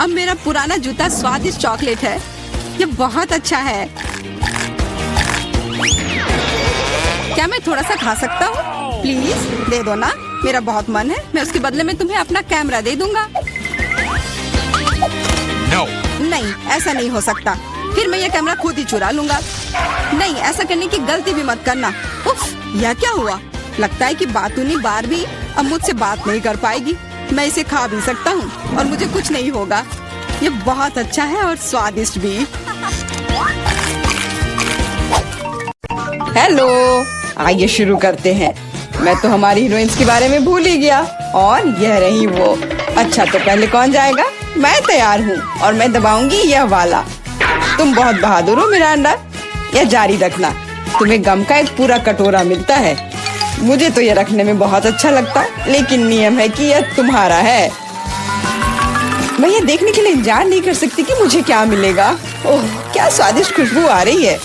[SPEAKER 2] अब मेरा पुराना जूता स्वादिष्ट चॉकलेट है। ये बहुत अच्छा है। क्या मैं थोड़ा सा खा सकता हूँ? प्लीज दे दो ना, मेरा बहुत मन है। मैं उसके बदले में तुम्हें अपना कैमरा दे दूंगा। No. नहीं, ऐसा नहीं हो सकता। फिर मैं ये कैमरा खुद ही चुरा लूंगा। नहीं, ऐसा करने की गलती भी मत करना। उफ, यह क्या हुआ? लगता है कि बातूनी बारबी अब मुझसे बात नहीं कर पाएगी। मैं इसे खा भी सकता हूँ और मुझे कुछ नहीं होगा। ये बहुत अच्छा है और स्वादिष्ट भी।
[SPEAKER 3] हेलो, आइए शुरू करते हैं। मैं तो हमारी हीरोइंस के बारे में भूल ही गया और यह रही वो। अच्छा, तो पहले कौन जाएगा? मैं तैयार हूँ और मैं दबाऊंगी यह वाला। तुम बहुत बहादुर हो मिरांडा, यह जारी रखना। तुम्हें गम का एक पूरा कटोरा मिलता है। मुझे तो यह रखने में बहुत अच्छा लगता, लेकिन नियम है कि यह तुम्हारा है। मैं ये देखने के लिए इंतजार नहीं कर सकती कि मुझे क्या मिलेगा। ओह, क्या स्वादिष्ट खुशबू आ रही है।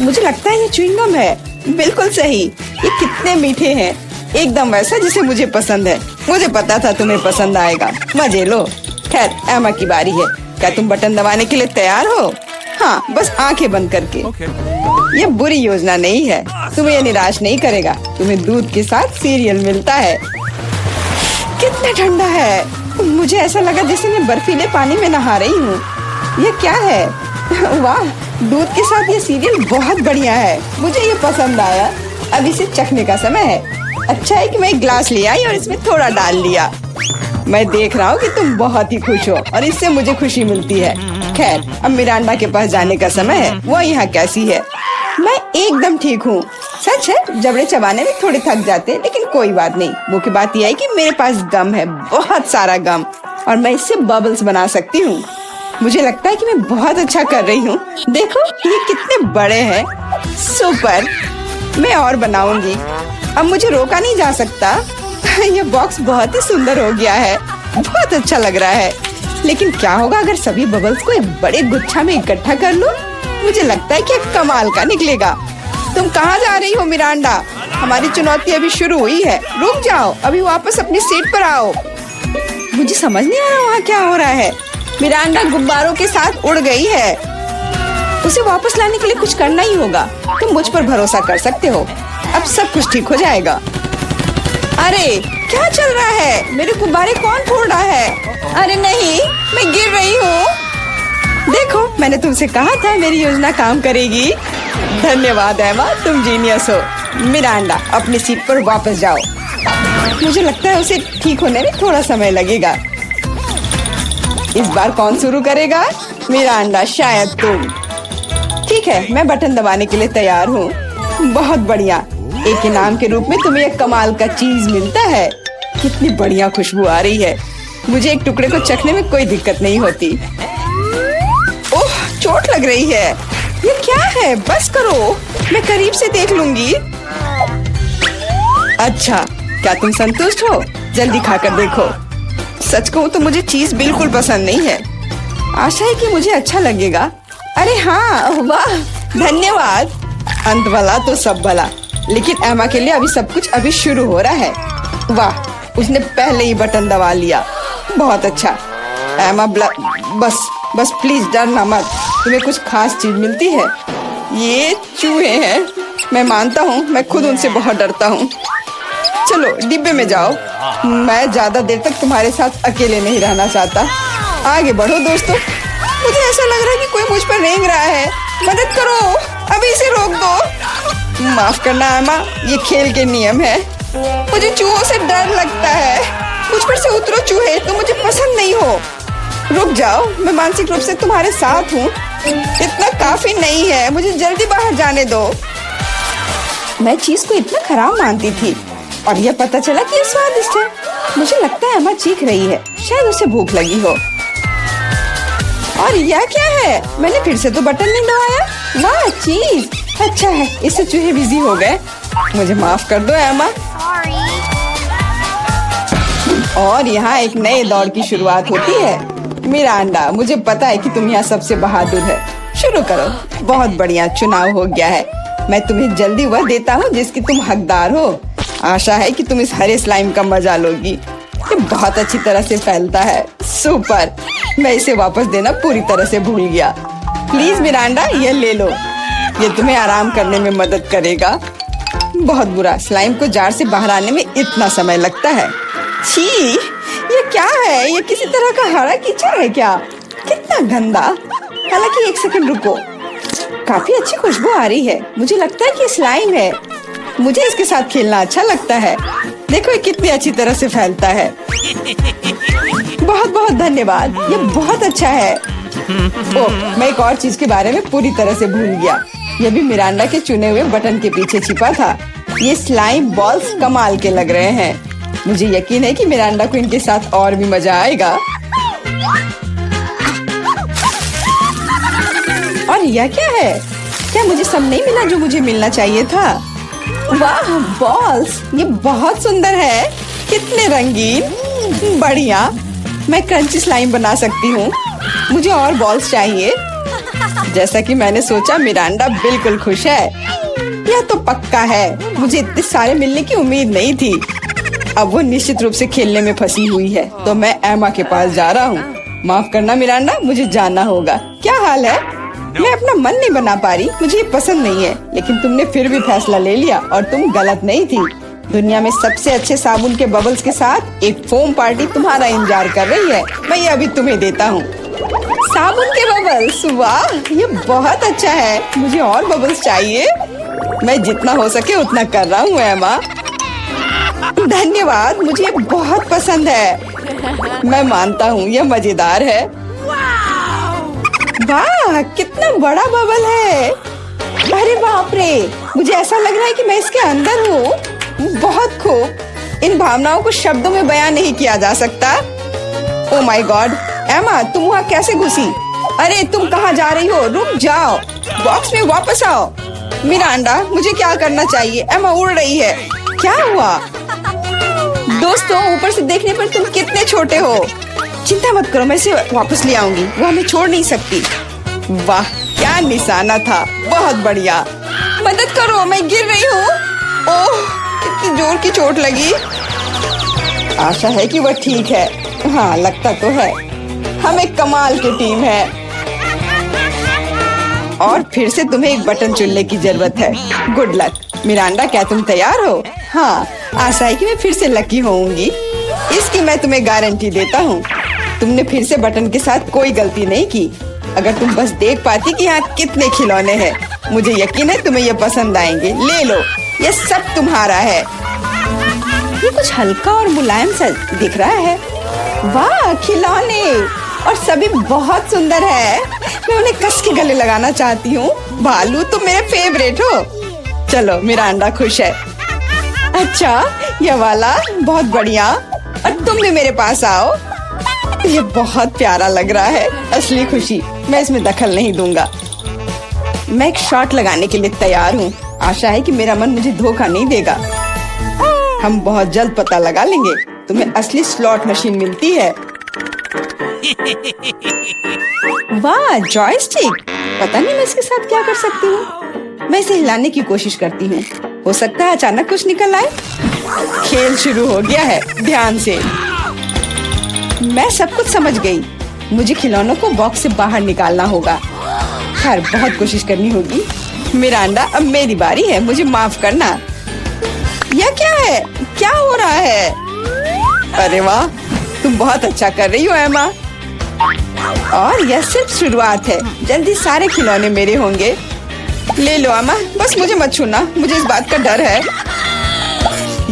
[SPEAKER 3] मुझे लगता है ये च्युइंगम है। बिल्कुल सही। ये कितने मीठे हैं, एकदम वैसा जिसे मुझे पसंद है। मुझे पता था तुम्हें पसंद आएगा। मजे लो। खैर, एमा की बारी है। क्या तुम बटन दबाने के लिए तैयार हो? हाँ, बस आंखें बंद करके। ये बुरी योजना नहीं है, तुम्हें ये निराश नहीं करेगा। तुम्हें दूध के साथ सीरियल मिलता है। कितना ठंडा है, मुझे ऐसा लगा जैसे मैं बर्फीले पानी में नहा रही हूँ। ये क्या है? वाह, दूध के साथ ये सीरियल बहुत बढ़िया है। मुझे ये पसंद आया। अब इसे चखने का समय है। अच्छा है कि मैं एक ग्लास ले आई और इसमें थोड़ा डाल लिया। मैं देख रहा हूँ कि तुम बहुत ही खुश हो और इससे मुझे खुशी मिलती है। खैर, अब मिरांडा के पास जाने का समय है। वो यहाँ कैसी है? मैं एकदम ठीक हूँ। सच है, जबड़े चबाने में थोड़े थक जाते हैं, लेकिन कोई बात नहीं। मुख्य बात यह है कि मेरे पास गम है, बहुत सारा गम, और मैं इससे बबल्स बना सकती हूँ। मुझे लगता है कि मैं बहुत अच्छा कर रही हूँ। देखो, ये कितने बड़े हैं। सुपर, मैं और बनाऊंगी। अब मुझे रोका नहीं जा सकता। ये बॉक्स बहुत ही सुंदर हो गया है, बहुत अच्छा लग रहा है। लेकिन क्या होगा अगर सभी बबल्स को एक बड़े गुच्छा में इकट्ठा कर लूं? मुझे लगता है कि कमाल का निकलेगा। तुम कहाँ जा रही हो मिरांडा? हमारी चुनौती अभी शुरू हुई है। रुक जाओ, अभी वापस अपनी सीट पर आओ। मुझे समझ नहीं आ रहा वहाँ क्या हो रहा है। मिरांडा गुब्बारों के साथ उड़ गई है। उसे वापस लाने के लिए कुछ करना ही होगा। तुम मुझ पर भरोसा कर सकते हो। अब सब कुछ ठीक हो जाएगा। अरे क्या चल रहा है? मेरे गुब्बारे कौन फोड़ रहा है? अरे नहीं, मैं गिर रही हूँ। देखो, मैंने तुमसे कहा था मेरी योजना काम करेगी। धन्यवाद एमा, तुम जीनियस हो। मिरांडा, अपनी सीट पर वापस जाओ। मुझे लगता है उसे ठीक होने में थोड़ा समय लगेगा। इस बार कौन शुरू करेगा? मिरांडा, शायद तुम। ठीक है, मैं बटन दबाने के लिए तैयार हूँ। बहुत बढ़िया। एक इनाम के रूप में तुम्हें एक कमाल का चीज मिलता है। कितनी बढ़िया खुशबू आ रही है। मुझे एक टुकड़े को चखने में कोई दिक्कत नहीं होती। ओह, चोट लग रही है। ये क्या है? बस करो, मैं करीब से देख लूंगी। अच्छा, क्या तुम संतुष्ट हो? जल्दी खाकर देखो। सच कहूँ तो मुझे चीज बिल्कुल पसंद नहीं है। आशा है कि मुझे अच्छा लगेगा। अरे हाँ, वाह, धन्यवाद। अंत भला तो सब भला। लेकिन एमा के लिए अभी सब कुछ अभी शुरू हो रहा है। वाह, उसने पहले ही बटन दबा लिया। बहुत अच्छा। एमा, बस प्लीज डरना मत। तुम्हें कुछ खास चीज मिलती है। ये चूहे हैं। मैं मानता हूँ, मैं खुद उनसे बहुत डरता हूँ। चलो डिब्बे में जाओ। मैं ज्यादा देर तक तुम्हारे साथ अकेले नहीं रहना चाहता। आगे बढ़ो दोस्तों। मुझे ऐसा लग रहा है कि कोई मुझ पर रेंग रहा है। मदद करो, अभी इसे रोक दो। माफ करना एमा, ये खेल के नियम है। मुझे चूहों से डर लगता है। मुझ पर से उतरो चूहे, तुम मुझे पसंद नहीं हो। रुक जाओ, मैं मानसिक रूप से तुम्हारे साथ हूँ। इतना काफी नहीं है, मुझे जल्दी बाहर जाने दो। मैं चीज को इतना खराब मानती थी और यह पता चला कि ये स्वादिष्ट है। मुझे लगता है एमा चीख रही है। शायद उसे भूख लगी हो। और यह क्या है? मैंने फिर से तो बटन नहीं दबाया। वाह, चीज अच्छा है। इससे चूहे बिजी हो गए। मुझे माफ कर दो एमा। और यहाँ एक नए दौर की शुरुआत होती है। मिरांडा, मुझे पता है कि तुम यहाँ सबसे बहादुर है। शुरू करो। बहुत बढ़िया, चुनाव हो गया है। मैं तुम्हें जल्दी वह देता हूँ जिसकी तुम हकदार हो। आशा है कि तुम इस हरे स्लाइम का मजा लोगी। ये बहुत अच्छी तरह से फैलता है। सुपर। मैं इसे वापस देना पूरी तरह से भूल गया। प्लीज मिरांडा, ये ले लो। ये तुम्हें आराम करने में मदद करेगा। बहुत बुरा, स्लाइम को जार से बाहर आने में इतना समय लगता है। छी, ये क्या है? ये किसी तरह का हरा कीचड़ है क्या? कितना गंदा। हालांकि एक सेकंड रुको, काफी अच्छी खुशबू आ रही है। मुझे लगता है कि स्लाइम है। मुझे इसके साथ खेलना अच्छा लगता है। देखो ये कितनी अच्छी तरह से फैलता है। बहुत बहुत धन्यवाद, ये बहुत अच्छा है। ओह, मैं एक और चीज के बारे में पूरी तरह से भूल गया। ये भी मिरांडा के चुने हुए बटन के पीछे छिपा था। ये स्लाइम बॉल्स कमाल के लग रहे हैं। मुझे यकीन है कि मिरांडा को इनके साथ और भी मजा आएगा। और यह क्या है? क्या मुझे सब नहीं मिला जो मुझे मिलना चाहिए था? वाह, बॉल्स, ये बहुत सुंदर है। कितने रंगीन। बढ़िया, मैं क्रंची स्लाइम बना सकती हूँ। मुझे और बॉल्स चाहिए। जैसा कि मैंने सोचा, मिरांडा बिल्कुल खुश है। यह तो पक्का है। मुझे इतने सारे मिलने की उम्मीद नहीं थी। अब वो निश्चित रूप से खेलने में फंसी हुई है, तो मैं एमा के पास जा रहा हूँ। माफ करना मिरांडा, मुझे जाना होगा। क्या हाल है? मैं अपना मन नहीं बना पा रही। मुझे ये पसंद नहीं है, लेकिन तुमने फिर भी फैसला ले लिया और तुम गलत नहीं थी। दुनिया में सबसे अच्छे साबुन के बबल्स के साथ एक फोम पार्टी तुम्हारा इंतजार कर रही है। मैं ये अभी तुम्हें देता हूँ। साबुन के बबल्स, वाह, ये बहुत अच्छा है। मुझे और बबल्स चाहिए। मैं जितना हो सके उतना कर रहा हूँ एमा। धन्यवाद, मुझे ये बहुत पसंद है। मैं मानता हूँ यह मजेदार है। वाह, कितना बड़ा बबल है। अरे बाप रे, मुझे ऐसा लग रहा है कि मैं इसके अंदर हूँ। बहुत खूब। इन भावनाओं को शब्दों में बयान नहीं किया जा सकता। ओह माय गॉड, एमा, तुम वहाँ कैसे घुसी? अरे तुम कहाँ जा रही हो? रुक जाओ, बॉक्स में वापस आओ। मिरांडा, मुझे क्या करना चाहिए? एमा उड़ रही है। क्या हुआ? दोस्तों, ऊपर से देखने पर तुम कितने छोटे हो। चिंता मत करो, मैं इसे वापस ले आऊंगी। वो हमें छोड़ नहीं सकती। वाह, क्या निशाना था। बहुत बढ़िया। मदद करो, मैं गिर रही हूँ। ओह, कितनी जोर की चोट लगी। आशा है कि वह ठीक है। हाँ, लगता तो है। हम एक कमाल की टीम है। और फिर से तुम्हें एक बटन चुनने की जरूरत है। Good luck. मिरांडा, क्या तुम तैयार हो? हाँ, आशा है कि मैं फिर से लकी होऊंगी। इसकी मैं तुम्हें गारंटी देता हूँ। तुमने फिर से बटन के साथ कोई गलती नहीं की। अगर तुम बस देख पाती कि यहाँ कितने खिलौने हैं, मुझे यकीन है तुम्हें ये पसंद आएंगे। ले लो, ये सब तुम्हारा है। ये कुछ हल्का और मुलायम सा दिख रहा है। वाह, खिलौने, और सभी बहुत सुंदर है। मैं उन्हें कस के गले लगाना चाहती हूँ। भालू, तुम मेरे फेवरेट हो। चलो, मिरांडा खुश है। अच्छा, ये वाला बहुत बढ़िया। और तुम भी मेरे पास आओ। ये बहुत प्यारा लग रहा है। असली खुशी। मैं इसमें दखल नहीं दूंगा। मैं एक शॉट लगाने के लिए तैयार हूँ। आशा है कि मेरा मन मुझे धोखा नहीं देगा। हम बहुत जल्द पता लगा लेंगे। तुम्हें असली स्लॉट मशीन मिलती है। वाह, जॉयस्टिक। पता नहीं मैं इसके साथ क्या कर सकती हूँ। मैं इसे हिलाने की कोशिश करती हूँ। हो सकता है अचानक कुछ निकल आए। खेल शुरू हो गया है। ध्यान से। मैं सब कुछ समझ गई। मुझे खिलौनों को बॉक्स से बाहर निकालना होगा। खैर, बहुत कोशिश करनी होगी। मिरांडा, अब मेरी बारी है। मुझे माफ करना। यह क्या है? क्या हो रहा है? अरे वाह, तुम बहुत अच्छा कर रही हो एमा। और यह सिर्फ शुरुआत है। जल्दी सारे खिलौने मेरे होंगे। ले लो एमा, बस मुझे मत छूना। मुझे इस बात का डर है।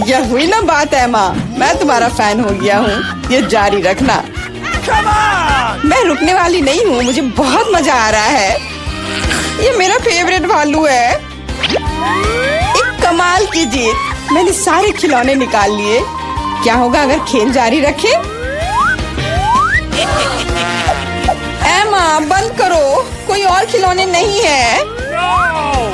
[SPEAKER 3] यह हुई ना बात एमा। मैं तुम्हारा फैन हो गया हूँ। ये जारी रखना। मैं रुकने वाली नहीं हूँ। मुझे बहुत मजा आ रहा है। ये मेरा फेवरेट भालू है। एक कमाल की जीत। मैंने सारे खिलौने निकाल लिए। क्या होगा अगर खेल जारी रखे? एमा, बंद करो। कोई और खिलौने नहीं है।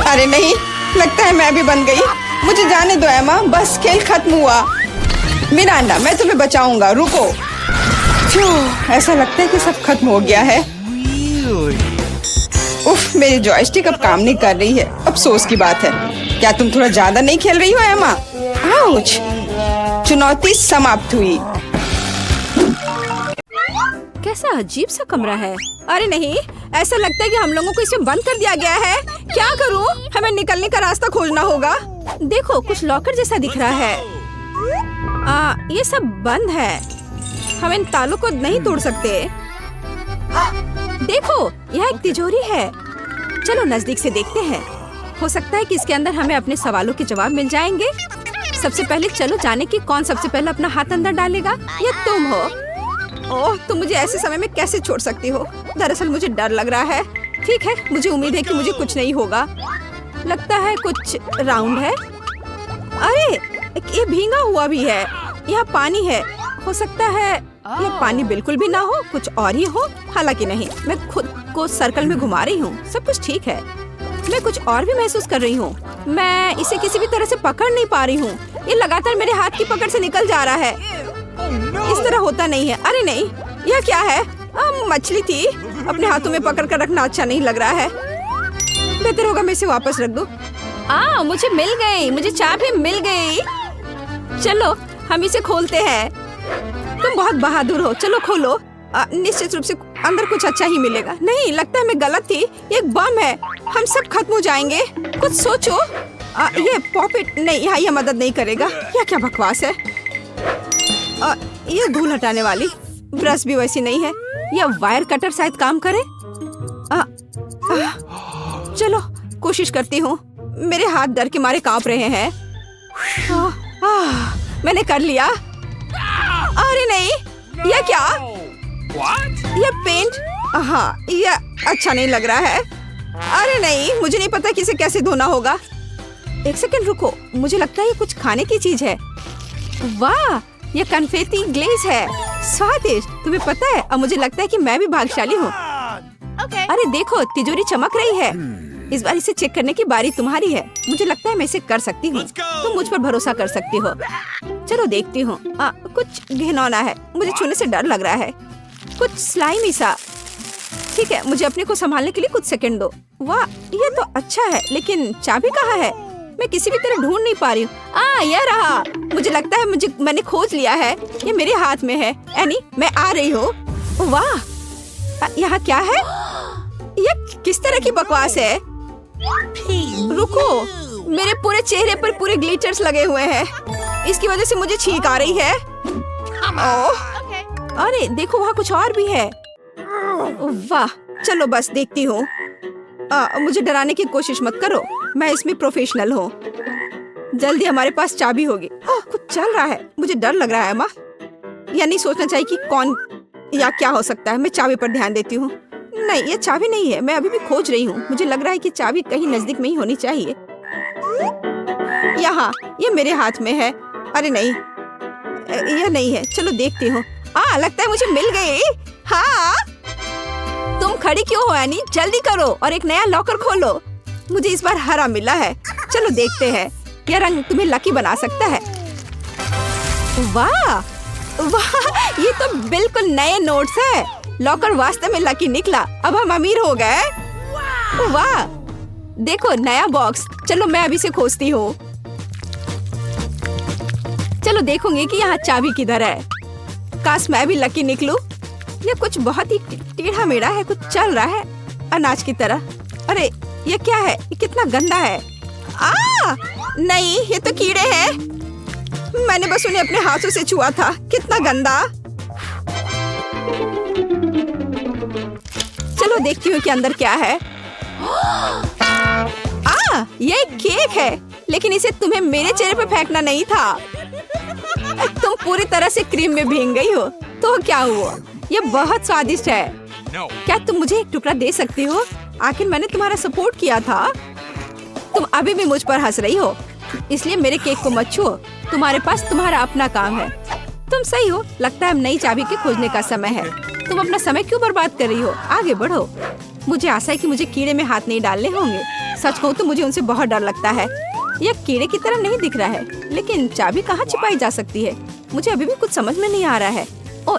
[SPEAKER 3] अरे नहीं, लगता है मैं भी बन गई। मुझे जाने दो एमा, बस खेल खत्म हुआ। मिरांडा, मैं तुम्हें बचाऊंगा। रुको। ऐसा लगता है कि सब खत्म हो गया है। उफ, मेरी जॉयस्टिक अब काम नहीं कर रही है। अफसोस की बात है। क्या तुम थोड़ा ज्यादा नहीं खेल रही हो एमा? आउच! चुनौती समाप्त हुई।
[SPEAKER 1] कैसा अजीब सा कमरा है। अरे नहीं, ऐसा लगता है कि हम लोगों को इसमें बंद कर दिया गया है। क्या करूं? हमें निकलने का रास्ता खोजना होगा। देखो, कुछ लॉकर जैसा दिख रहा है। ये सब बंद है। हम इन तालों को नहीं तोड़ सकते। देखो, यह एक तिजोरी है। चलो नजदीक से देखते हैं। हो सकता है कि इसके अंदर हमें अपने सवालों के जवाब मिल जाएंगे। सबसे पहले चलो जाने की कौन सबसे पहले अपना हाथ अंदर डालेगा। ये तुम हो। ओह, तुम मुझे ऐसे समय में कैसे छोड़ सकती हो? दरअसल मुझे डर लग रहा है। ठीक है, मुझे उम्मीद है कि मुझे कुछ नहीं होगा। लगता है कुछ राउंड है। अरे, ये भींगा हुआ भी है। यहाँ पानी है। हो सकता है ये पानी बिल्कुल भी ना हो, कुछ और ही हो। हालांकि नहीं, मैं खुद को सर्कल में घुमा रही हूँ। सब कुछ ठीक है। मैं कुछ और भी महसूस कर रही हूँ। मैं इसे किसी भी तरह से पकड़ नहीं पा रही हूँ। ये लगातार मेरे हाथ की पकड़ से निकल जा रहा है। इस तरह होता नहीं है। अरे नहीं, यह क्या है? मछली थी। अपने हाथों में पकड़ कर रखना अच्छा नहीं लग रहा है। बेहतर होगा मैं इसे वापस रख दूं। मुझे मिल गई। मुझे चाबी मिल गई। चलो हम इसे खोलते हैं। तुम बहुत बहादुर हो। चलो खोलो। निश्चित रूप से अंदर कुछ अच्छा ही मिलेगा। नहीं, लगता है मैं गलत थी। एक बम है। हम सब खत्म हो जाएंगे। कुछ सोचो। ये पॉकेट नहीं, यहाँ यह मदद नहीं करेगा। यह क्या बकवास है? ये धूल हटाने वाली ब्रश भी वैसी नहीं है। यह वायर कटर शायद काम करे। चलो कोशिश करती हूँ। मेरे हाथ डर के मारे कांप रहे हैं। मैंने कर लिया। अरे नहीं, यह क्या? यह पेंट। हाँ, यह अच्छा नहीं लग रहा है। अरे नहीं, मुझे नहीं पता कि इसे कैसे धोना होगा। एक सेकंड रुको, मुझे लगता है ये कुछ खाने की चीज है। वाह, ये कन्फेटी ग्लेज है। स्वादिष्ट। तुम्हें पता है, अब मुझे लगता है कि मैं भी भाग्यशाली हूँ। अरे देखो, तिजोरी चमक रही है। इस बार इसे चेक करने की बारी तुम्हारी है। मुझे लगता है मैं इसे कर सकती हूँ। तुम मुझ पर भरोसा कर सकती हो। चलो देखती हूँ। कुछ घिनौना है। मुझे छूने से डर लग रहा है। कुछ स्लाइमी सा। ठीक है, मुझे अपने को संभालने के लिए कुछ सेकंड दो। वाह, ये तो अच्छा है, लेकिन चाबी कहाँ है? मैं किसी भी तरह ढूंढ नहीं पा रही हूँ। यह रहा। मुझे लगता है मैंने खोज लिया है। ये मेरे हाथ में है। एनी, मैं आ रही हूँ। वाह, यहाँ क्या है? यह किस तरह की बकवास है? रुको, मेरे पूरे चेहरे पर पूरे ग्लिटर्स लगे हुए हैं। इसकी वजह से मुझे छींक आ रही है। ओह, अरे देखो वहाँ कुछ और भी है। वाह, चलो बस देखती हूँ। मुझे डराने की कोशिश मत करो, मैं इसमें प्रोफेशनल हूँ। जल्दी हमारे पास चाबी होगी। कुछ चल रहा है, मुझे डर लग रहा है माँ। या नहीं सोचना चाहिए कि कौन या क्या हो सकता है। मैं चाबी पर ध्यान देती हूँ। नहीं, ये चाबी नहीं है, मैं अभी भी खोज रही हूँ। मुझे लग रहा है कि चाबी कहीं नजदीक में ही होनी चाहिए। यहाँ, ये मेरे हाथ में है। अरे नहीं, यह नहीं है। चलो देखती हूँ। लगता है मुझे मिल गई। हाँ, तुम खड़ी क्यों हो एनी? जल्दी करो और एक नया लॉकर खोलो। मुझे इस बार हरा मिला है। चलो देखते हैं, यह रंग तुम्हें लकी बना सकता है। वाह वाह, ये तो बिल्कुल नए नोट्स है। लॉकर वास्तव में लकी निकला। अब हम अमीर हो गए। वाह, देखो नया बॉक्स। चलो मैं अभी से खोजती हूँ। चलो देखूंगी कि यहाँ चाबी किधर है। काश मैं भी लकी निकलूं। यह कुछ बहुत ही टेढ़ा मेढ़ा है, कुछ चल रहा है अनाज की तरह। अरे ये क्या है? ये कितना गंदा है। नहीं, ये तो कीड़े हैं। मैंने बस उन्हें अपने हाथों से छुआ था। कितना गंदा। चलो देखती हूँ कि अंदर क्या है। ये एक केक है, लेकिन इसे तुम्हें मेरे चेहरे पे फेंकना नहीं था। तुम पूरी तरह से क्रीम में भीग गई हो। तो क्या हुआ? ये बहुत स्वादिष्ट है। क्या तुम मुझे एक टुकड़ा दे सकती हो? आखिर मैंने तुम्हारा सपोर्ट किया था। तुम अभी भी मुझ पर हंस रही हो, इसलिए मेरे केक को मत छुओ। तुम्हारे पास तुम्हारा अपना काम है। तुम सही हो। लगता है अब नई चाबी के खोजने का समय है। तुम अपना समय क्यों बर्बाद कर रही हो? आगे बढ़ो। मुझे आशा है कि मुझे कीड़े में हाथ नहीं डालने होंगे। सच कहूँ तो मुझे उनसे बहुत डर लगता है। यह कीड़े की तरह नहीं दिख रहा है, लेकिन चाबी कहाँ छिपाई जा सकती है? मुझे अभी भी कुछ समझ में नहीं आ रहा है।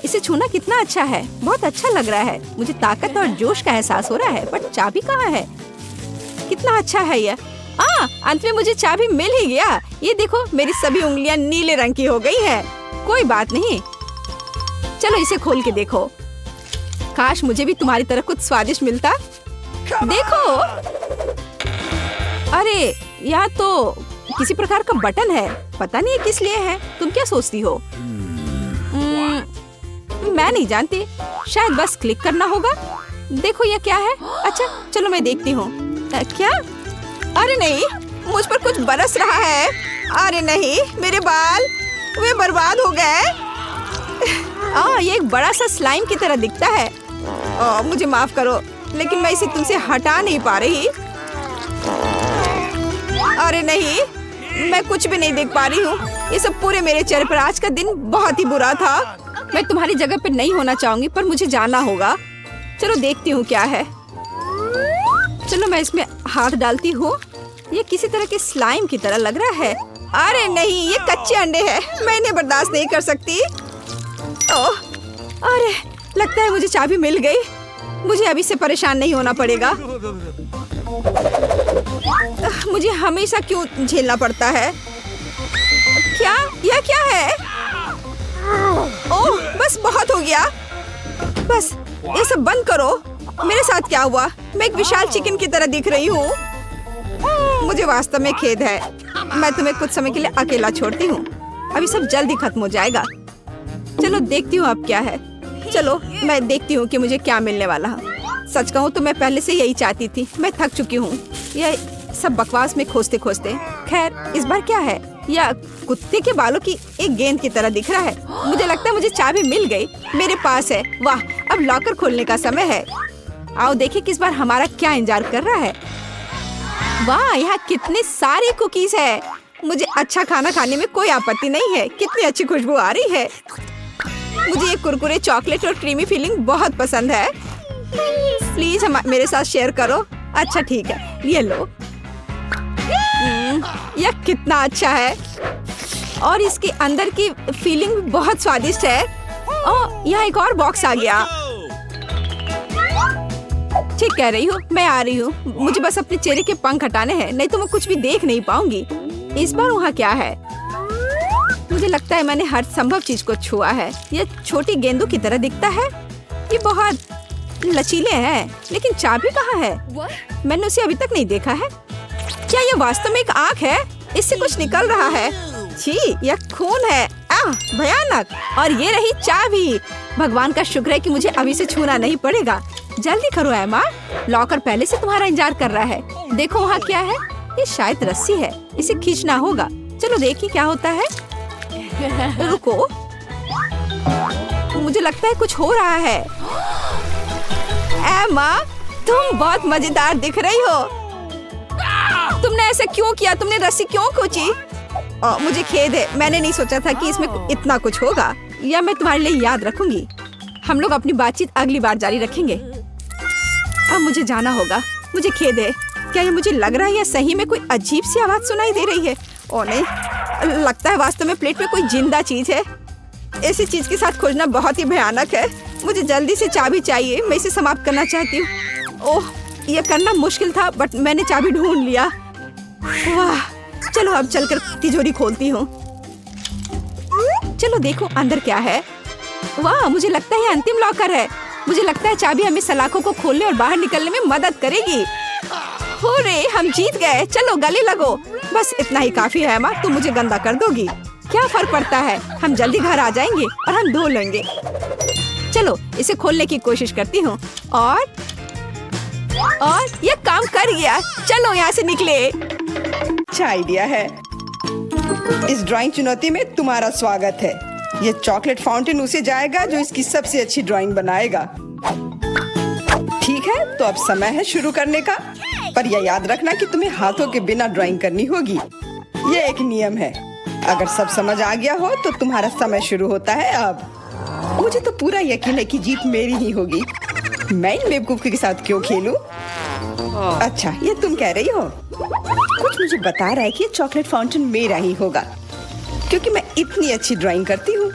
[SPEAKER 1] इसे छूना कितना अच्छा है। बहुत अच्छा लग रहा है। मुझे ताकत और जोश का एहसास हो रहा है। पर चाबी कहाँ है? कितना अच्छा है यह। अंत में मुझे चाबी मिल ही गया। ये देखो, मेरी सभी उंगलियां नीले रंग की हो गई हैं। कोई बात नहीं, चलो इसे खोल के देखो। काश मुझे भी तुम्हारी तरह कुछ स्वादिष्ट मिलता। देखो, अरे यहाँ तो किसी प्रकार का बटन है। पता नहीं ये किस लिए है। तुम क्या सोचती हो? मैं नहीं जानती। शायद बस क्लिक करना होगा। देखो ये क्या है। अच्छा चलो मैं देखती हूँ। क्या? अरे नहीं, मुझ पर कुछ बरस रहा है। अरे नहीं, मेरे बाल वे बर्बाद हो गए। ये एक बड़ा सा स्लाइम की तरह दिखता है। मुझे माफ करो, लेकिन मैं इसे तुमसे हटा नहीं पा रही। अरे नहीं, मैं कुछ भी नहीं देख पा रही हूँ। ये सब पूरे मेरे चेहरे पर। आज का दिन बहुत ही बुरा था। मैं तुम्हारी जगह पर नहीं होना चाहूंगी, पर मुझे जाना होगा। चलो देखती हूँ क्या है। चलो मैं इसमें हाथ डालती हूँ। ये किसी तरह के स्लाइम की तरह लग रहा है। अरे नहीं, ये कच्चे अंडे हैं। मैं इन्हें बर्दाश्त नहीं कर सकती। अरे लगता है मुझे चाबी मिल गई। मुझे अभी से परेशान नहीं होना पड़ेगा। मुझे हमेशा क्यों झेलना पड़ता है? क्या? यह क्या है? ओह, बस बहुत हो गया। बस ये सब बंद करो। मेरे साथ क्या हुआ? मैं एक विशाल चिकन की तरह दिख रही हूँ। मुझे वास्तव में खेद है। मैं तुम्हें कुछ समय के लिए अकेला छोड़ती हूँ। अभी सब जल्दी खत्म हो जाएगा। चलो देखती हूँ अब क्या है। चलो मैं देखती हूँ कि मुझे क्या मिलने वाला है। सच कहूँ तो मैं पहले से यही चाहती थी। मैं थक चुकी हूँ यह सब बकवास में खोजते खोजते। खैर इस बार क्या है? यह कुत्ते के बालों की एक गेंद की तरह दिख रहा है। मुझे लगता है मुझे चाबी मिल गई। मेरे पास है। वाह, अब लॉकर खोलने का समय है। आओ देखिए किस बार हमारा क्या इंतजार कर रहा है। वाह, यहाँ कितने सारे कुकीज है। मुझे अच्छा खाना खाने में कोई आपत्ति नहीं है। कितनी अच्छी खुशबू आ रही है। मुझे ये कुरकुरे चॉकलेट और क्रीमी फीलिंग बहुत पसंद है। प्लीज मेरे साथ शेयर करो। अच्छा ठीक है, ये लो। यह कितना अच्छा है और इसके अंदर की फीलिंग भी बहुत स्वादिष्ट है। यहाँ एक और बॉक्स आ गया। ठीक कह रही हूँ, मैं आ रही हूँ। मुझे बस अपने चेहरे के पंख हटाने हैं, नहीं तो मैं कुछ भी देख नहीं पाऊंगी। इस बार वहाँ क्या है? मुझे लगता है मैंने हर संभव चीज को छुआ है। यह छोटी गेंदों की तरह दिखता है। ये बहुत लचीले हैं, लेकिन चाबी कहाँ है? मैंने उसे अभी तक नहीं देखा है। क्या ये वास्तव में एक आँख है? इससे कुछ निकल रहा है। छी, यह खून है। भयानक। और ये रही चाबी। भगवान का शुक्र है कि मुझे अभी से छूना नहीं पड़ेगा। जल्दी करो एमा, लॉकर पहले से तुम्हारा इंतजार कर रहा है। देखो वहाँ क्या है? ये शायद रस्सी है, इसे खींचना होगा। चलो देखिए क्या होता है। रुको, मुझे लगता है कुछ हो रहा है। एमा, तुम बहुत मजेदार दिख रही हो। तुमने ऐसा क्यों किया? तुमने रस्सी क्यों खींची? मुझे खेद है, मैंने नहीं सोचा था कि इसमें इतना कुछ होगा। या मैं तुम्हारे लिए याद रखूंगी। हम लोग अपनी बातचीत अगली बार जारी रखेंगे। अब मुझे जाना होगा। मुझे खेद है। क्या ये मुझे लग रहा है या सही में कोई अजीब सी आवाज सुनाई दे रही है? ओ नहीं, लगता है वास्तव में प्लेट में कोई जिंदा चीज है। ऐसी चीज के साथ खोजना बहुत ही भयानक है। मुझे जल्दी से चाबी चाहिए, मैं इसे समाप्त करना चाहती हूँ। ओह, यह करना मुश्किल था, बट मैंने चाबी ढूंढ लिया। वाह, चलो अब चलकर तिजोरी खोलती हूँ। चलो देखो अंदर क्या है। वाह, मुझे लगता है ये अंतिम लॉकर है। मुझे लगता है चाबी हमें सलाखों को खोलने और बाहर निकलने में मदद करेगी। होरे, हम जीत गए। चलो गले लगो। बस इतना ही काफी है माँ, तुम मुझे गंदा कर दोगी। क्या फर्क पड़ता है, हम जल्दी घर आ जाएंगे और हम धो लेंगे। चलो इसे खोलने की कोशिश करती हूँ। और ये काम कर गया। चलो यहाँ से निकले।
[SPEAKER 3] अच्छा आइडिया है। इस ड्राइंग चुनौती में तुम्हारा स्वागत है। ये चॉकलेट फाउंटेन उसे जाएगा जो इसकी सबसे अच्छी ड्राइंग बनाएगा। ठीक है, तो अब समय है शुरू करने का। पर यह याद रखना कि तुम्हें हाथों के बिना ड्राइंग करनी होगी। ये एक नियम है। अगर सब समझ आ गया हो तो तुम्हारा समय शुरू होता है अब। मुझे तो पूरा यकीन है कि जीत मेरी ही होगी। मैं इन बेवकूफ के साथ क्यों खेलूं? अच्छा, ये तुम कह रही हो? कुछ मुझे बता रहा है कि ये चॉकलेट फाउंटेन मेरा ही होगा, क्योंकि मैं इतनी अच्छी ड्राइंग करती हूँ।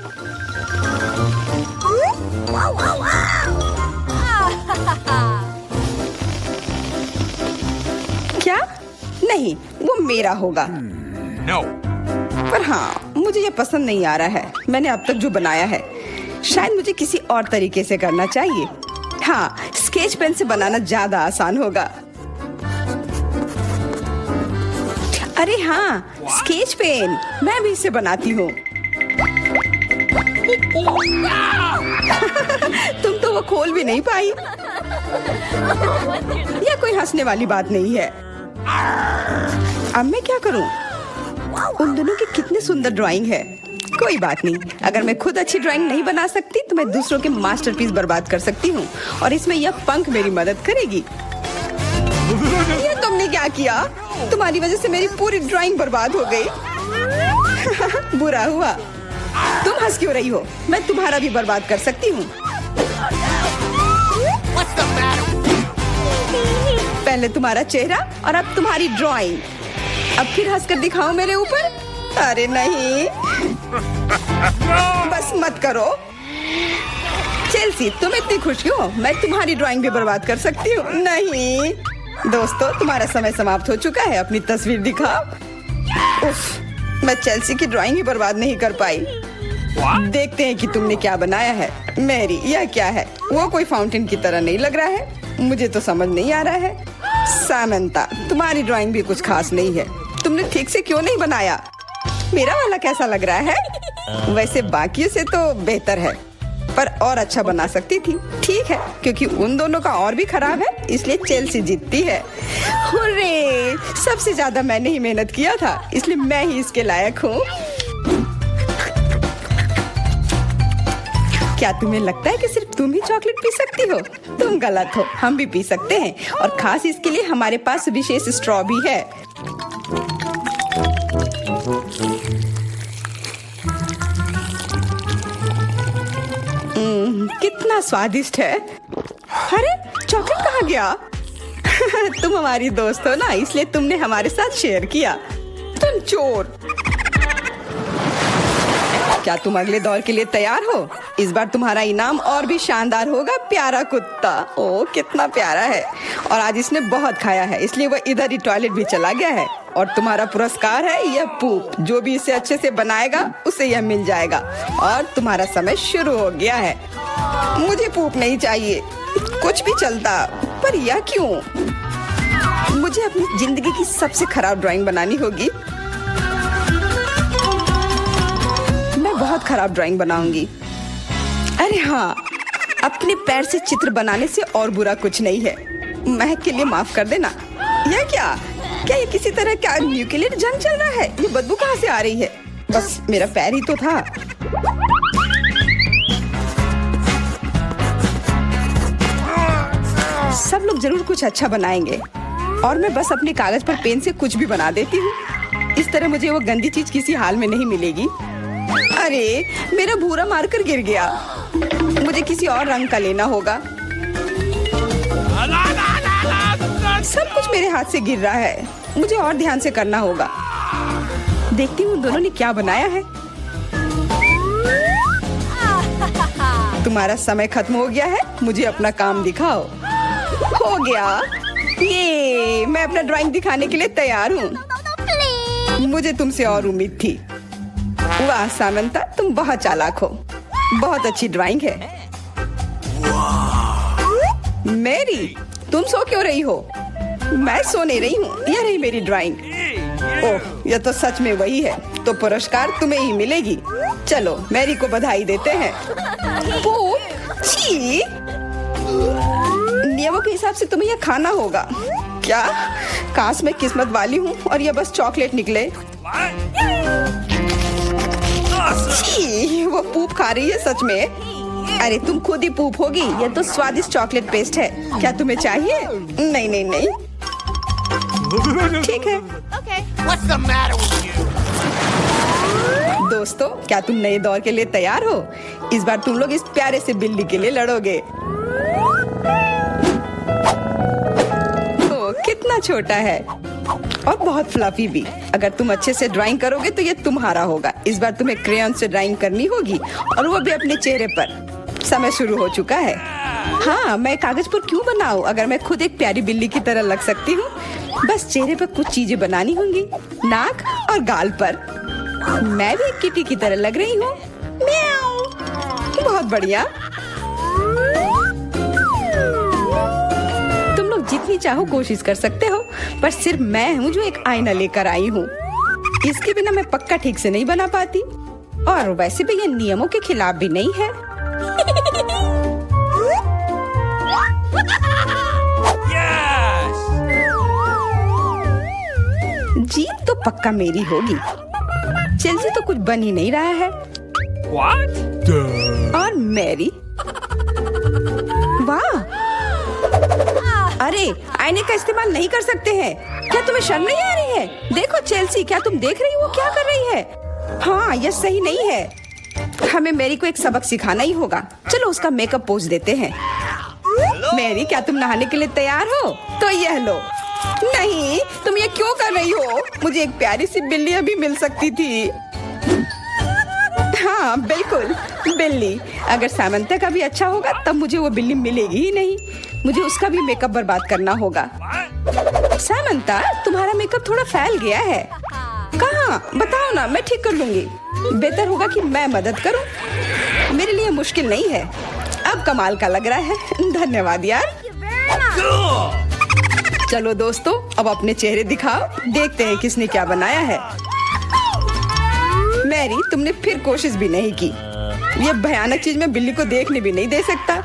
[SPEAKER 3] क्या? नहीं, वो मेरा होगा।
[SPEAKER 4] No.
[SPEAKER 3] पर हाँ, मुझे ये पसंद नहीं आ रहा है। मैंने अब तक जो बनाया है, शायद मुझे किसी और तरीके से करना चाहिए। हाँ, स्केच पेन से बनाना ज्यादा आसान होगा। अरे हाँ, स्केच पेन, मैं भी इसे बनाती हूँ। तुम तो वो खोल भी नहीं पाई। यह कोई हंसने वाली बात नहीं है। अब मैं क्या करूँ? उन दोनों की कितनी सुंदर ड्राइंग है। कोई बात नहीं, अगर मैं खुद अच्छी ड्राइंग नहीं बना सकती तो मैं दूसरों के मास्टरपीस बर्बाद कर सकती हूँ, और इसमें यह पंख मेरी मदद करेगी। ये तुमने क्या किया? तुम्हारी वजह से मेरी पूरी ड्राइंग बर्बाद हो गई। बुरा हुआ। तुम हंस क्यों रही हो? मैं तुम्हारा भी बर्बाद कर सकती हूँ। पहले तुम्हारा चेहरा और अब तुम्हारी ड्राइंग। अब फिर हंसकर दिखाओ मेरे ऊपर। अरे नहीं, बस मत करो। चेल्सी, तुम इतनी खुश क्यों? मैं तुम्हारी ड्राइंग भी बर्बाद कर सकती हूँ। नहीं दोस्तों, तुम्हारा समय समाप्त हो चुका है। अपनी तस्वीर दिखाओ। उफ, मैं चेल्सी की ड्राइंग ही बर्बाद नहीं कर पाई। देखते हैं कि तुमने क्या बनाया है। मेरी, यह क्या है? वो कोई फाउंटेन की तरह नहीं लग रहा है। मुझे तो समझ नहीं आ रहा है। सामंता, तुम्हारी ड्राइंग भी कुछ खास नहीं है। तुमने ठीक से क्यों नहीं बनाया? मेरा वाला कैसा लग रहा है? वैसे बाकियों से तो बेहतर है, पर और अच्छा बना सकती थी। ठीक है, क्योंकि उन दोनों का और भी खराब है, इसलिए चेल्सी जीतती है। हुर्रे! सबसे ज्यादा मैंने ही मेहनत किया था, इसलिए मैं ही इसके लायक हूँ। क्या तुम्हें लगता है कि सिर्फ तुम ही चॉकलेट पी सकती हो? तुम गलत हो, हम भी पी सकते हैं, और खास इसके लिए हमारे पास विशेष स्ट्रॉ भी है। कितना स्वादिष्ट है। अरे चॉकलेट कहाँ गया? तुम हमारी दोस्त हो ना, इसलिए तुमने हमारे साथ शेयर किया। तुम चोर। क्या तुम अगले दौर के लिए तैयार हो? इस बार तुम्हारा इनाम और भी शानदार होगा। प्यारा कुत्ता, ओ कितना प्यारा है। और आज इसने बहुत खाया है, इसलिए वह इधर ही टॉयलेट भी चला गया है। और तुम्हारा पुरस्कार है यह पूप। जो भी इसे अच्छे से बनाएगा उसे यह मिल जाएगा। और तुम्हारा समय शुरू हो गया है। मुझे पूप नहीं चाहिए। कुछ भी चलता, पर यह क्यों? मुझे अपनी जिंदगी की सबसे खराब ड्राइंग बनानी होगी। मैं बहुत खराब ड्राइंग बनाऊंगी। अरे हाँ, अपने पैर से चित्र बनाने से और बुरा कुछ नहीं है। महक के लिए माफ कर देना। यह क्या ये किसी तरह का न्यूक्लियर जंग चल रहा है? ये बदबू कहाँ से आ रही है? बस मेरा पैर ही तो था। सब लोग जरूर कुछ अच्छा बनाएंगे और मैं बस अपने कागज पर पेन से कुछ भी बना देती हूँ। इस तरह मुझे वो गंदी चीज किसी हाल में नहीं मिलेगी। अरे, मेरा भूरा मार्कर गिर गया। मुझे किसी और रंग का लेना होगा। सब कुछ मेरे हाथ से गिर रहा है। मुझे और ध्यान से करना होगा। देखती हूँ दोनों ने क्या बनाया है। तुम्हारा समय खत्म हो गया है। मुझे अपना काम दिखाओ। हो गया। ये मैं अपना ड्राइंग दिखाने के लिए तैयार हूँ। मुझे तुमसे और उम्मीद थी। वाह सामंता, तुम बहुत चालाक हो। बहुत अच्छी ड्राइंग है। मेरी, तुम सो क्यों रही हो? मैं सो नहीं रही हूँ। यह रही मेरी ड्राइंग। ओह, यह तो सच में वही है। तो पुरस्कार तुम्हें ही मिलेगी। चलो मैरी को बधाई देते हैं। छी! नियमों के हिसाब से तुम्हें यह खाना होगा। क्या? काश मैं किस्मत वाली हूँ और यह बस चॉकलेट निकले। छी! वो पूप खा रही है सच में। अरे तुम खुद ही पूप होगी। यह तो स्वादिष्ट चॉकलेट पेस्ट है। क्या तुम्हें चाहिए? नहीं नहीं नहीं। ठीक है।
[SPEAKER 4] What's the matter with you?
[SPEAKER 3] दोस्तों, क्या तुम नए दौर के लिए तैयार हो? इस बार तुम लोग इस प्यारे से बिल्ली के लिए लड़ोगे। ओ, कितना छोटा है और बहुत फ्लफी भी। अगर तुम अच्छे से ड्राइंग करोगे तो ये तुम्हारा होगा। इस बार तुम्हें क्रेयॉन से ड्राइंग करनी होगी और वो भी अपने चेहरे पर। समय शुरू हो चुका है। हाँ, मैं कागज पर क्यों बनाऊं अगर मैं खुद एक प्यारी बिल्ली की तरह लग सकती हूँ। बस चेहरे पर कुछ चीजें बनानी होंगी, नाक और गाल पर। मैं भी एक किटी की तरह लग रही हूँ। म्याऊ। बहुत बढ़िया। तुम लोग जितनी चाहो कोशिश कर सकते हो, पर सिर्फ मैं हूँ जो एक आईना लेकर आई हूँ। इसके बिना मैं पक्का ठीक से नहीं बना पाती और वैसे भी ये नियमों के खिलाफ भी नहीं है। जीत तो पक्का मेरी होगी। चेल्सी तो कुछ बन ही नहीं रहा है।
[SPEAKER 4] What?
[SPEAKER 3] और मैरी, वाह! अरे, आईने का इस्तेमाल नहीं कर सकते हैं। क्या तुम्हें शर्म नहीं आ रही है? देखो चेल्सी, क्या तुम देख रही हो वो क्या कर रही है? हाँ, यह सही नहीं है। हमें मैरी को एक सबक सिखाना ही होगा। चलो उसका मेकअप पोज देते हैं। मैरी, क्या तुम नहाने के लिए तैयार हो? तो यह लो। नहीं, तुम ये क्यों कर रही हो? मुझे एक प्यारी सी बिल्ली अभी मिल सकती थी। हाँ बिल्कुल, बिल्ली। अगर सामंता का भी अच्छा होगा तब मुझे वो बिल्ली मिलेगी ही नहीं। मुझे उसका भी मेकअप बर्बाद करना होगा। सामंता, तुम्हारा मेकअप थोड़ा फैल गया है। कहाँ? बताओ ना, मैं ठीक कर लूंगी। बेहतर होगा कि मैं मदद करूं। मेरे लिए मुश्किल नहीं है। अब कमाल का लग रहा है। धन्यवाद यार। चलो दोस्तों, अब अपने चेहरे दिखाओ। देखते हैं किसने क्या बनाया है। मैरी, तुमने फिर कोशिश भी नहीं की। ये भयानक चीज मैं बिल्ली को देखने भी नहीं दे सकता।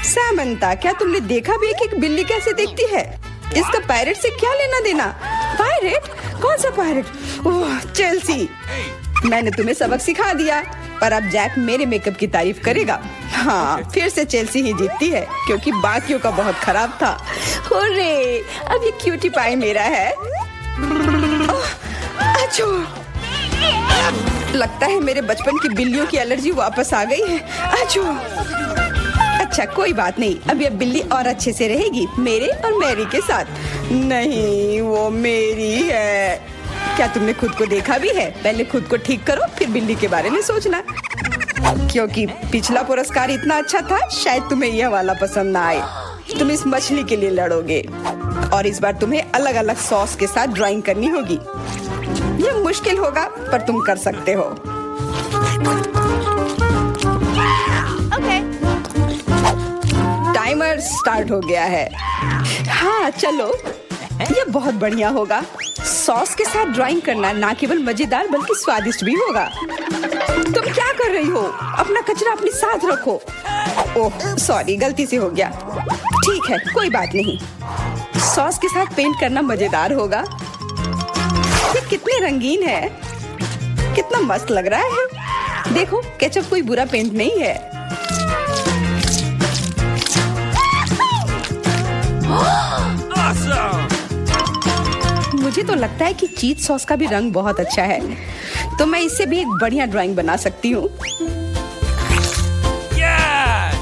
[SPEAKER 3] सामंता, क्या तुमने देखा भी कि एक बिल्ली कैसे देखती है? इसका पायरेट से क्या लेना देना? पायरेट? कौन सा पायरेट? ओह, चेल्सी, मैंने तुम्हें सबक सिखा दिया, पर अब जैक मेरे मेकअप की तारीफ करेगा। हाँ, फिर से चेल्सी ही जीतती है क्योंकि बाकियों का बहुत खराब था। हुर्रे, अब ये क्यूटी पाई मेरा है। अच्छो, लगता है मेरे बचपन की बिल्लियों की एलर्जी वापस आ गई है। अच्छो। अच्छा, कोई बात नहीं। अब ये बिल्ली और अच्छे से रहेगी मेरे और मैरी के साथ। नहीं, वो मेरी है। क्या तुमने खुद को देखा भी है? पहले खुद को ठीक करो, फिर बिल्ली के बारे में सोचना। क्योंकि पिछला पुरस्कार इतना अच्छा था, शायद तुम्हें यह वाला पसंद ना आए। तुम इस मछली के लिए लड़ोगे और इस बार तुम्हें अलग अलग सॉस के साथ ड्राइंग करनी होगी। यह मुश्किल होगा, पर तुम कर सकते हो।
[SPEAKER 1] Okay.
[SPEAKER 3] टाइमर
[SPEAKER 2] कलर स्टार्ट हो गया है। हाँ चलो, ये बहुत बढ़िया होगा। सॉस के साथ ड्राइंग करना ना केवल मजेदार बल्कि स्वादिष्ट भी होगा। तुम क्या कर रही हो? अपना कचरा अपने साथ रखो। ओह सॉरी, गलती से हो गया। ठीक है, कोई बात नहीं। सॉस के साथ पेंट करना मजेदार होगा। ये कितने रंगीन है, कितना मस्त लग रहा है। देखो, केचप कोई बुरा पेंट नहीं है।
[SPEAKER 4] Awesome!
[SPEAKER 2] मुझे तो लगता है कि चीज सॉस का भी रंग बहुत अच्छा है, तो मैं इससे भी एक बढ़िया ड्राइंग बना सकती हूँ।
[SPEAKER 4] Yes!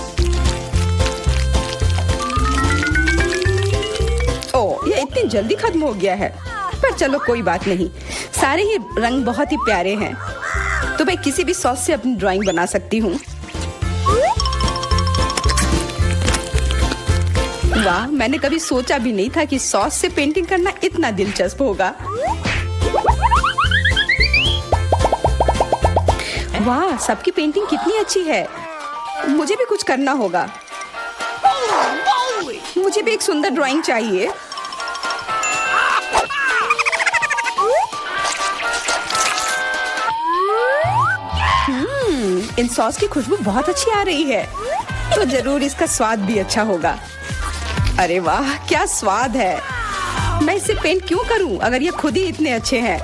[SPEAKER 2] ओह, ये इतनी जल्दी खत्म हो गया है, पर चलो कोई बात नहीं। सारे ही रंग बहुत ही प्यारे हैं, तो मैं किसी भी सॉस से अपनी ड्राइंग बना सकती हूँ। वाह, मैंने कभी सोचा भी नहीं था कि सॉस से पेंटिंग करना इतना दिलचस्प होगा। वाह, सबकी पेंटिंग कितनी अच्छी है। मुझे भी कुछ करना होगा। मुझे भी एक सुंदर ड्राइंग चाहिए। इन सॉस की खुशबू बहुत अच्छी आ रही है, तो जरूर इसका स्वाद भी अच्छा होगा। अरे वाह, क्या स्वाद है। मैं इसे पेंट क्यों करूं अगर ये खुद ही इतने अच्छे हैं।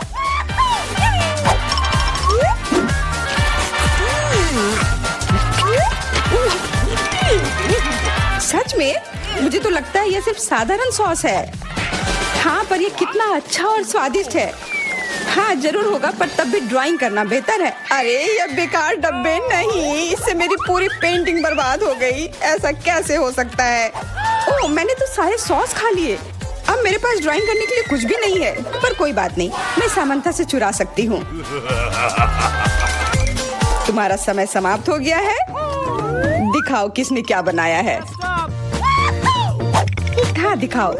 [SPEAKER 2] सच में मुझे तो लगता है ये सिर्फ साधारण सॉस है। हाँ, पर ये कितना अच्छा और स्वादिष्ट है। हाँ जरूर होगा, पर तब भी ड्राइंग करना बेहतर है। अरे ये बेकार डब्बे, नहीं, इससे मेरी पूरी पेंटिंग बर्बाद हो गई। ऐसा कैसे हो सकता है? ओह, मैंने तो सारे सॉस खा लिए। अब मेरे पास ड्राइंग करने के लिए कुछ भी नहीं है, पर कोई बात नहीं, मैं सामंथा से चुरा सकती हूँ। तुम्हारा समय समाप्त हो गया है। दिखाओ किसने क्या बनाया है। हाँ दिखाओ।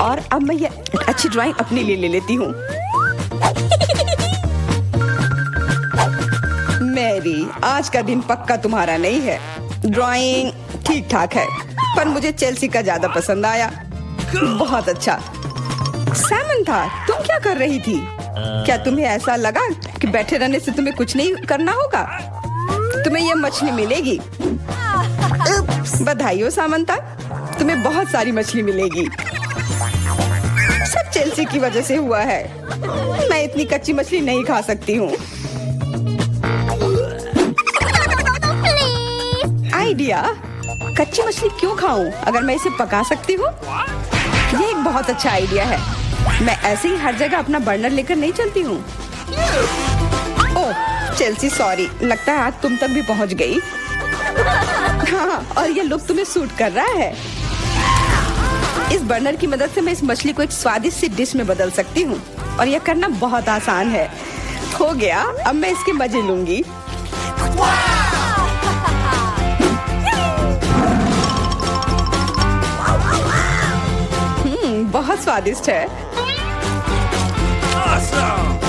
[SPEAKER 2] और अब मैं ये अच्छी ड्राइंग अपने लिए ले लेती हूँ। मैरी, आज का दिन पक्का तुम्हारा नहीं है। ड्राइंग ठीक ठाक है, पर मुझे चेल्सी का ज्यादा पसंद आया। बहुत अच्छा। सामंथा, तुम क्या कर रही थी? क्या तुम्हें ऐसा लगा कि बैठे रहने से तुम्हें कुछ नहीं करना होगा? तुम्हें ये मछली मिलेगी। बधाई हो सामंथा, तुम्हें बहुत सारी मछली मिलेगी। सब चेल्सी की वजह से हुआ है। मैं इतनी कच्ची मछली नहीं खा सकती हूँ। आइडिया, कच्ची मछली क्यों खाऊं अगर मैं इसे पका सकती हूँ? ये एक बहुत अच्छा आइडिया है। मैं ऐसे ही हर जगह अपना बर्नर लेकर नहीं चलती हूँ। ओह चेल्सी, सॉरी, लगता है आग तुम तक भी पहुँच गई। हाँ, और ये लुक तुम्हें सूट कर रहा है। इस बर्नर की मदद से मैं इस मछली को एक स्वादिष्ट सी डिश में बदल सकती हूँ, और यह करना बहुत आसान है। हो गया, अब मैं इसके मजे लूंगी। बहुत स्वादिष्ट है।
[SPEAKER 4] Awesome!